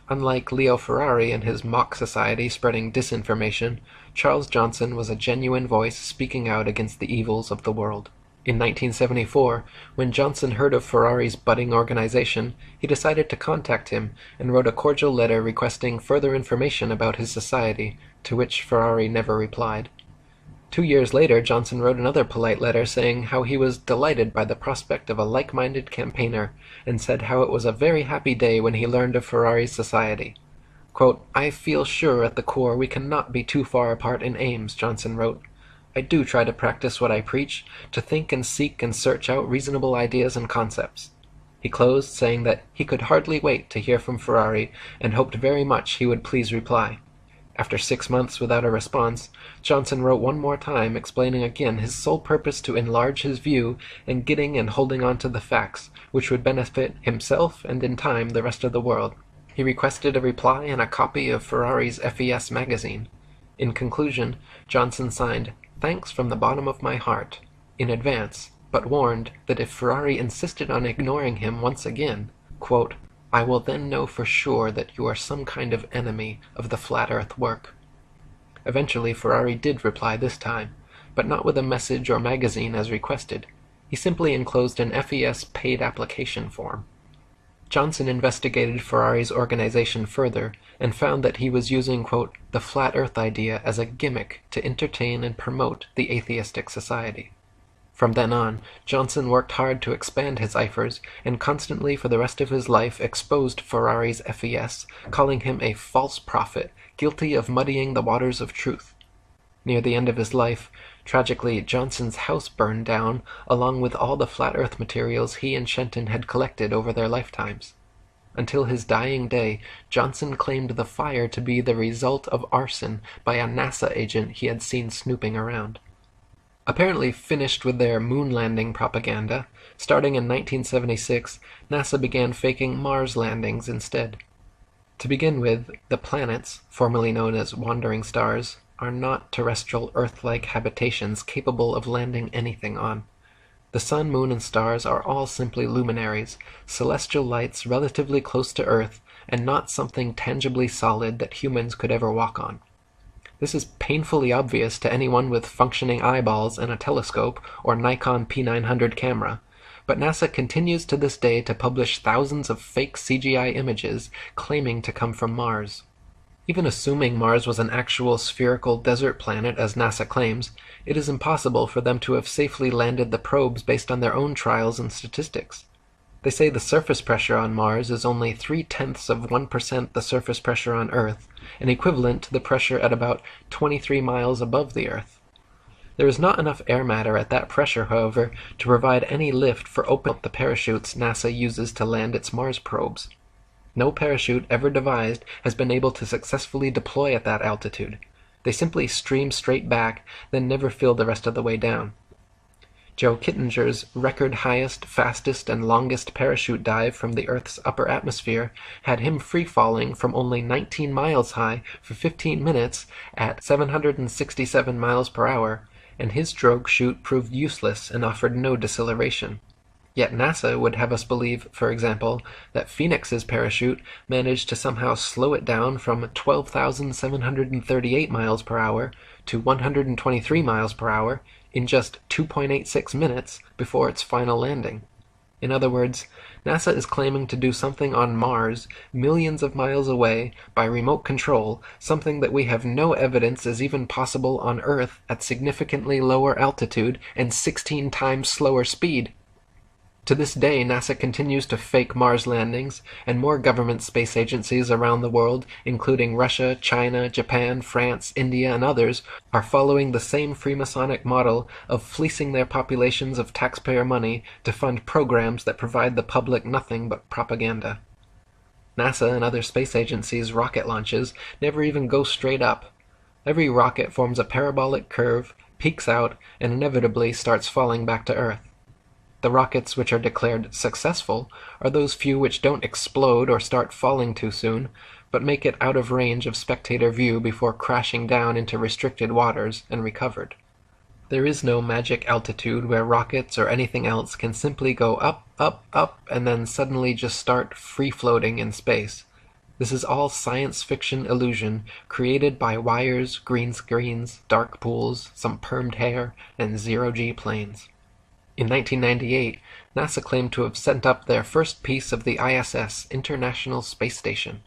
Unlike Leo Ferrari and his mock society spreading disinformation, Charles Johnson was a genuine voice speaking out against the evils of the world. In 1974, when Johnson heard of Ferrari's budding organization, he decided to contact him and wrote a cordial letter requesting further information about his society, to which Ferrari never replied. 2 years later, Johnson wrote another polite letter saying how he was delighted by the prospect of a like-minded campaigner, and said how it was a very happy day when he learned of Ferrari's society. Quote, "I feel sure at the core we cannot be too far apart in aims," Johnson wrote. "I do try to practice what I preach, to think and seek and search out reasonable ideas and concepts." He closed saying that he could hardly wait to hear from Ferrari and hoped very much he would please reply. After 6 months without a response, Johnson wrote one more time explaining again his sole purpose to enlarge his view and getting and holding on to the facts, which would benefit himself and in time the rest of the world. He requested a reply and a copy of Ferrari's FES magazine. In conclusion, Johnson signed, "Thanks from the bottom of my heart," in advance, but warned that if Ferrari insisted on ignoring him once again, quote, "I will then know for sure that you are some kind of enemy of the flat earth work." Eventually Ferrari did reply this time, but not with a message or magazine as requested. He simply enclosed an FES paid application form. Johnson investigated Ferrari's organization further and found that he was using, quote, "the flat earth idea as a gimmick to entertain and promote the atheistic society." From then on, Johnson worked hard to expand his Eifers and constantly for the rest of his life exposed Ferrari's FES, calling him a false prophet, guilty of muddying the waters of truth. Near the end of his life, tragically, Johnson's house burned down, along with all the flat earth materials he and Shenton had collected over their lifetimes. Until his dying day, Johnson claimed the fire to be the result of arson by a NASA agent he had seen snooping around. Apparently finished with their moon landing propaganda, starting in 1976, NASA began faking Mars landings instead. To begin with, the planets, formerly known as wandering stars, are not terrestrial Earth-like habitations capable of landing anything on. The sun, moon, and stars are all simply luminaries, celestial lights relatively close to Earth, and not something tangibly solid that humans could ever walk on. This is painfully obvious to anyone with functioning eyeballs and a telescope or Nikon P900 camera, but NASA continues to this day to publish thousands of fake CGI images claiming to come from Mars. Even assuming Mars was an actual spherical desert planet as NASA claims, it is impossible for them to have safely landed the probes based on their own trials and statistics. They say the surface pressure on Mars is only 0.3% the surface pressure on Earth, and equivalent to the pressure at about 23 miles above the Earth. There is not enough air matter at that pressure, however, to provide any lift for opening up the parachutes NASA uses to land its Mars probes. No parachute ever devised has been able to successfully deploy at that altitude. They simply stream straight back, then never fill the rest of the way down. Joe Kittinger's record highest, fastest, and longest parachute dive from the Earth's upper atmosphere had him free-falling from only 19 miles high for 15 minutes at 767 miles per hour, and his drogue chute proved useless and offered no deceleration. Yet NASA would have us believe, for example, that Phoenix's parachute managed to somehow slow it down from 12,738 miles per hour to 123 miles per hour in just 2.86 minutes before its final landing. In other words, NASA is claiming to do something on Mars, millions of miles away, by remote control, something that we have no evidence is even possible on Earth at significantly lower altitude and 16 times slower speed. To this day, NASA continues to fake Mars landings, and more government space agencies around the world, including Russia, China, Japan, France, India, and others, are following the same Freemasonic model of fleecing their populations of taxpayer money to fund programs that provide the public nothing but propaganda. NASA and other space agencies' rocket launches never even go straight up. Every rocket forms a parabolic curve, peaks out, and inevitably starts falling back to Earth. The rockets which are declared successful are those few which don't explode or start falling too soon, but make it out of range of spectator view before crashing down into restricted waters and recovered. There is no magic altitude where rockets or anything else can simply go up, up, up, and then suddenly just start free-floating in space. This is all science fiction illusion created by wires, green screens, dark pools, some permed hair, and zero-G planes. In 1998, NASA claimed to have sent up their first piece of the ISS, International Space Station.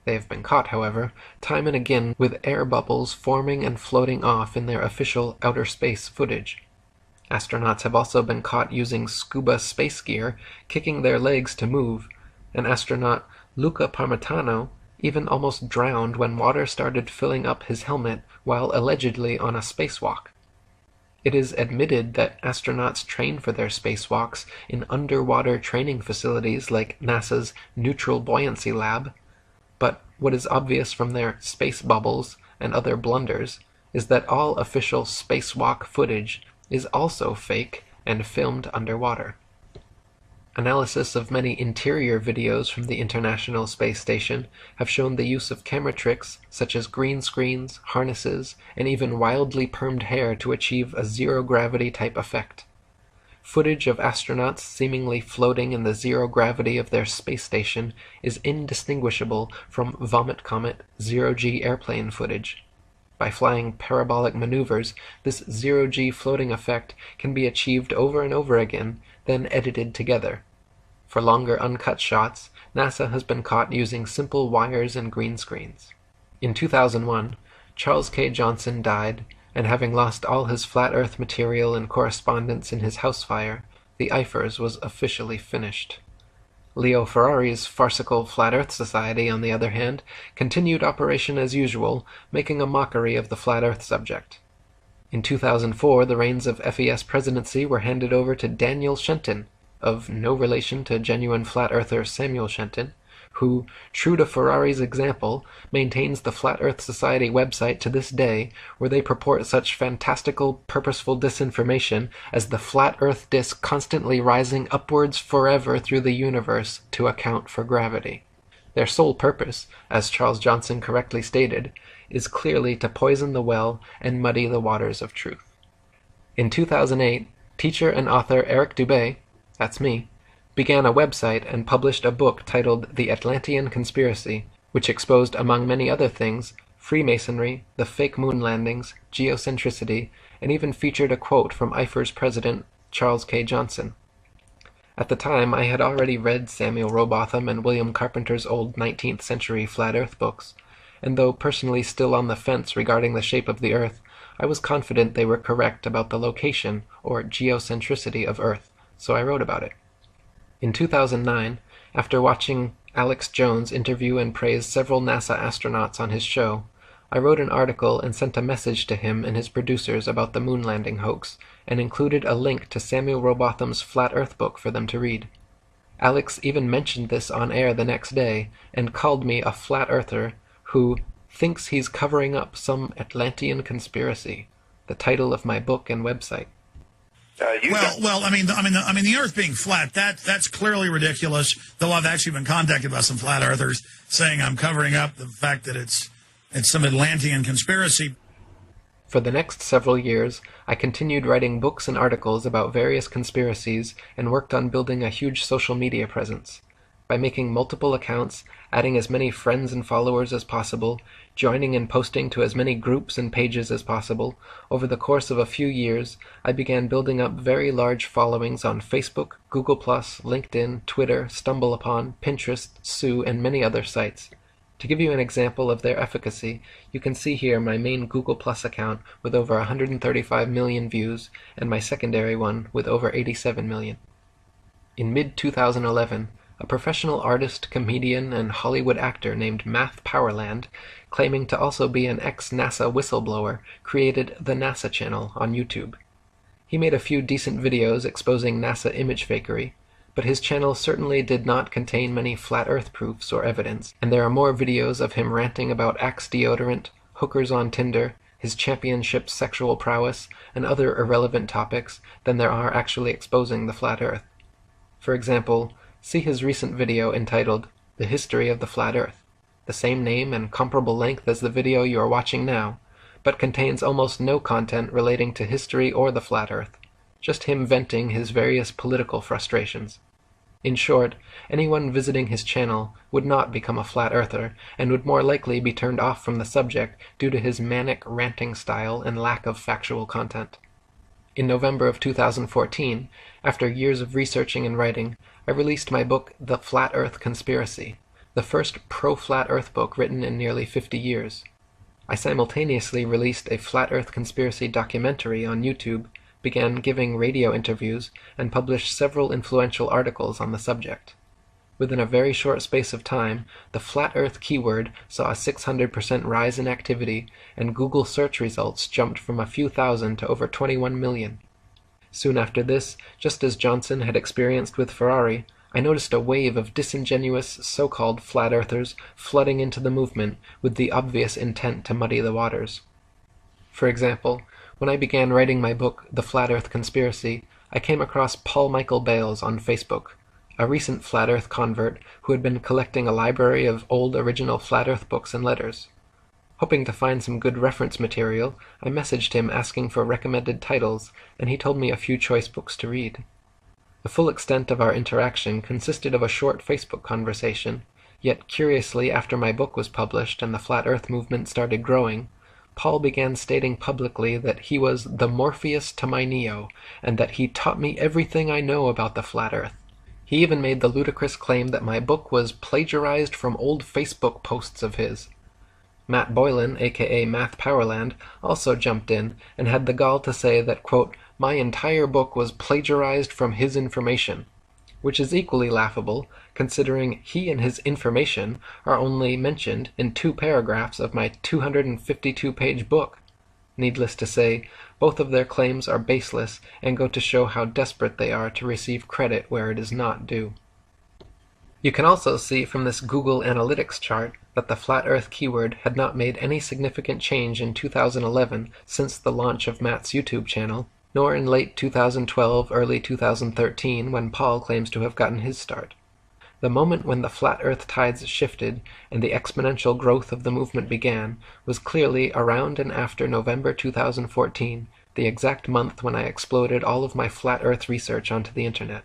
They have been caught, however, time and again with air bubbles forming and floating off in their official outer space footage. Astronauts have also been caught using scuba space gear, kicking their legs to move, and astronaut Luca Parmitano even almost drowned when water started filling up his helmet while allegedly on a spacewalk. It is admitted that astronauts train for their spacewalks in underwater training facilities like NASA's Neutral Buoyancy Lab, but what is obvious from their space bubbles and other blunders is that all official spacewalk footage is also fake and filmed underwater. Analysis of many interior videos from the International Space Station have shown the use of camera tricks such as green screens, harnesses, and even wildly permed hair to achieve a zero-gravity type effect. Footage of astronauts seemingly floating in the zero gravity of their space station is indistinguishable from Vomit Comet zero-G airplane footage. By flying parabolic maneuvers, this zero-G floating effect can be achieved over and over again, then edited together. For longer uncut shots, NASA has been caught using simple wires and green screens. In 2001, Charles K. Johnson died, and having lost all his flat Earth material and correspondence in his house fire, the IFERS was officially finished. Leo Ferrari's farcical Flat Earth Society, on the other hand, continued operation as usual, making a mockery of the Flat Earth subject. In 2004, the reins of FES presidency were handed over to Daniel Shenton, of no relation to genuine Flat Earther Samuel Shenton, who, true to Ferrari's example, maintains the Flat Earth Society website to this day, where they purport such fantastical, purposeful disinformation as the flat Earth disk constantly rising upwards forever through the universe to account for gravity. Their sole purpose, as Charles Johnson correctly stated, is clearly to poison the well and muddy the waters of truth. In 2008, teacher and author Eric Dubay, that's me, began a website and published a book titled The Atlantean Conspiracy, which exposed, among many other things, Freemasonry, the fake moon landings, geocentricity, and even featured a quote from IFER's president Charles K. Johnson. At the time, I had already read Samuel Rowbotham and William Carpenter's old 19th century Flat Earth books, and though personally still on the fence regarding the shape of the Earth, I was confident they were correct about the location, or geocentricity of Earth, so I wrote about it. In 2009, after watching Alex Jones interview and praise several NASA astronauts on his show, I wrote an article and sent a message to him and his producers about the moon landing hoax, and included a link to Samuel Rowbotham's Flat Earth book for them to read. Alex even mentioned this on air the next day, and called me a flat earther who thinks he's covering up some Atlantean conspiracy, the title of my book and website. The Earth being flat, that's clearly ridiculous, though I've actually been contacted by some flat earthers saying I'm covering up the fact that it's some Atlantean conspiracy. For the next several years, I continued writing books and articles about various conspiracies and worked on building a huge social media presence. by making multiple accounts, adding as many friends and followers as possible, joining and posting to as many groups and pages as possible. Over the course of a few years, I began building up very large followings on Facebook, Google+, LinkedIn, Twitter, StumbleUpon, Pinterest, Sue, and many other sites. To give you an example of their efficacy, you can see here my main Google Plus account with over 135 million views, and my secondary one with over 87 million. In mid-2011, a professional artist, comedian, and Hollywood actor named Math Powerland, claiming to also be an ex-NASA whistleblower, created the NASA channel on YouTube. He made a few decent videos exposing NASA image fakery, but his channel certainly did not contain many flat earth proofs or evidence, and there are more videos of him ranting about Axe deodorant, hookers on Tinder, his championship sexual prowess, and other irrelevant topics than there are actually exposing the flat earth. For example, see his recent video entitled The History of the Flat Earth, the same name and comparable length as the video you are watching now, but contains almost no content relating to history or the flat earth, just him venting his various political frustrations. In short, anyone visiting his channel would not become a flat earther, and would more likely be turned off from the subject due to his manic ranting style and lack of factual content. In November of 2014, after years of researching and writing, I released my book The Flat Earth Conspiracy, the first pro-flat earth book written in nearly 50 years. I simultaneously released a flat earth conspiracy documentary on YouTube, began giving radio interviews, and published several influential articles on the subject. Within a very short space of time, the flat earth keyword saw a 600% rise in activity, and Google search results jumped from a few thousand to over 21 million. Soon after this, just as Johnson had experienced with Ferrari, I noticed a wave of disingenuous so-called flat earthers flooding into the movement with the obvious intent to muddy the waters. For example, when I began writing my book, The Flat Earth Conspiracy, I came across Paul Michael Bales on Facebook, a recent flat earth convert who had been collecting a library of old original flat earth books and letters. Hoping to find some good reference material, I messaged him asking for recommended titles, and he told me a few choice books to read. The full extent of our interaction consisted of a short Facebook conversation, yet curiously, after my book was published and the flat earth movement started growing, Paul began stating publicly that he was the Morpheus to my Neo, and that he taught me everything I know about the flat earth. He even made the ludicrous claim that my book was plagiarized from old Facebook posts of his. Matt Boylan, aka Math Powerland, also jumped in and had the gall to say that, quote, my entire book was plagiarized from his information, which is equally laughable, considering he and his information are only mentioned in 2 paragraphs of my 252-page book. Needless to say, both of their claims are baseless and go to show how desperate they are to receive credit where it is not due. You can also see from this Google Analytics chart that the flat earth keyword had not made any significant change in 2011 since the launch of Matt's YouTube channel, nor in late 2012, early 2013, when Paul claims to have gotten his start. The moment when the flat earth tides shifted and the exponential growth of the movement began was clearly around and after November 2014, the exact month when I exploded all of my flat earth research onto the internet.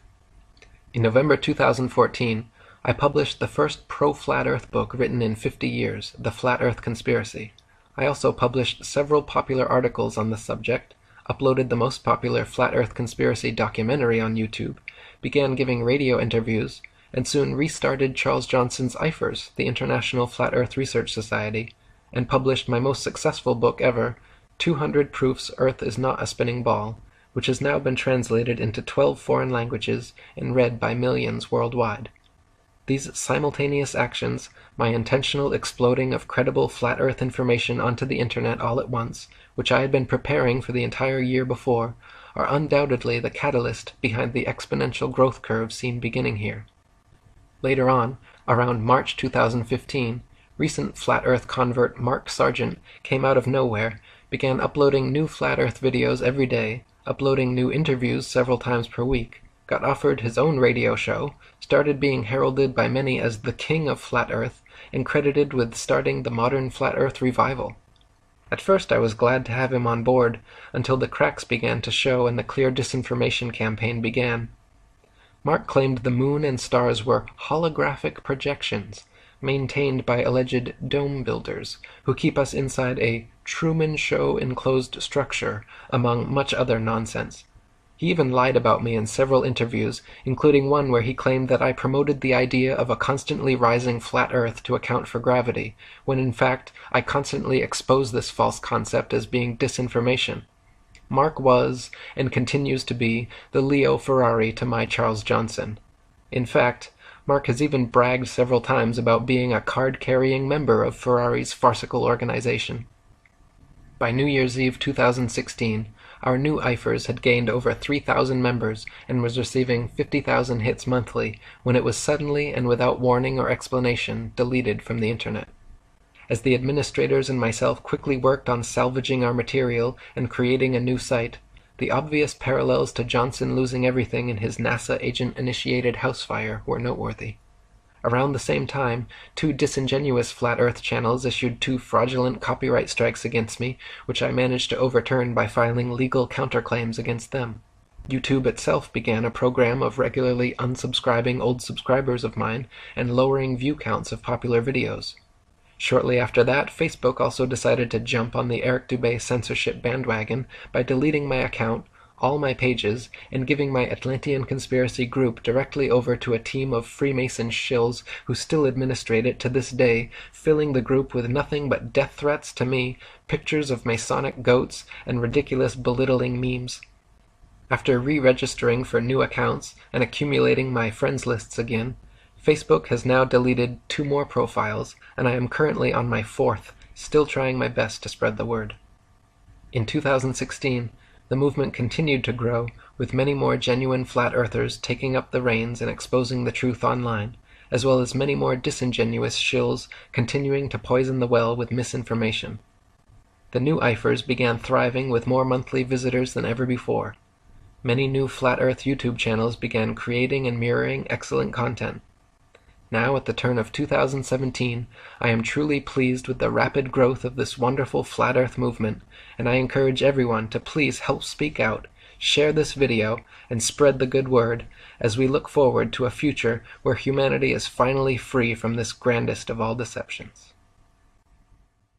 In November 2014, I published the first pro-flat earth book written in 50 years, The Flat Earth Conspiracy. I also published several popular articles on the subject, uploaded the most popular flat earth conspiracy documentary on YouTube, began giving radio interviews, and soon restarted Charles Johnson's IFRS, the International Flat Earth Research Society, and published my most successful book ever, 200 Proofs Earth is Not a Spinning Ball, which has now been translated into 12 foreign languages and read by millions worldwide. These simultaneous actions, my intentional exploding of credible flat earth information onto the internet all at once, which I had been preparing for the entire year before, are undoubtedly the catalyst behind the exponential growth curve seen beginning here. Later on, around March 2015, recent flat earth convert Mark Sargent came out of nowhere, began uploading new flat earth videos every day, uploading new interviews several times per week, got offered his own radio show, started being heralded by many as the king of flat earth, and credited with starting the modern flat earth revival. At first I was glad to have him on board, until the cracks began to show and the clear disinformation campaign began. Mark claimed the moon and stars were holographic projections, maintained by alleged dome builders, who keep us inside a Truman Show enclosed structure, among much other nonsense. He even lied about me in several interviews, including one where he claimed that I promoted the idea of a constantly rising flat Earth to account for gravity, when in fact I constantly expose this false concept as being disinformation. Mark was, and continues to be, the Leo Ferrari to my Charles Johnson. In fact, Mark has even bragged several times about being a card-carrying member of Ferrari's farcical organization. By New Year's Eve 2016, our new IFers had gained over 3,000 members and was receiving 50,000 hits monthly when it was suddenly and without warning or explanation deleted from the internet. As the administrators and myself quickly worked on salvaging our material and creating a new site, the obvious parallels to Johnson losing everything in his NASA agent-initiated house fire were noteworthy. Around the same time, 2 disingenuous Flat Earth channels issued 2 fraudulent copyright strikes against me, which I managed to overturn by filing legal counterclaims against them. YouTube itself began a program of regularly unsubscribing old subscribers of mine and lowering view counts of popular videos. Shortly after that, Facebook also decided to jump on the Eric Dubay censorship bandwagon by deleting my account, all my pages, and giving my Atlantean conspiracy group directly over to a team of Freemason shills who still administrate it to this day, filling the group with nothing but death threats to me, pictures of Masonic goats, and ridiculous belittling memes. After re-registering for new accounts and accumulating my friends lists again, Facebook has now deleted 2 more profiles, and I am currently on my 4th, still trying my best to spread the word. In 2016, the movement continued to grow, with many more genuine flat earthers taking up the reins and exposing the truth online, as well as many more disingenuous shills continuing to poison the well with misinformation. The new IFers began thriving with more monthly visitors than ever before. Many new Flat Earth YouTube channels began creating and mirroring excellent content. Now, at the turn of 2017, I am truly pleased with the rapid growth of this wonderful Flat Earth movement, and I encourage everyone to please help speak out, share this video, and spread the good word, as we look forward to a future where humanity is finally free from this grandest of all deceptions.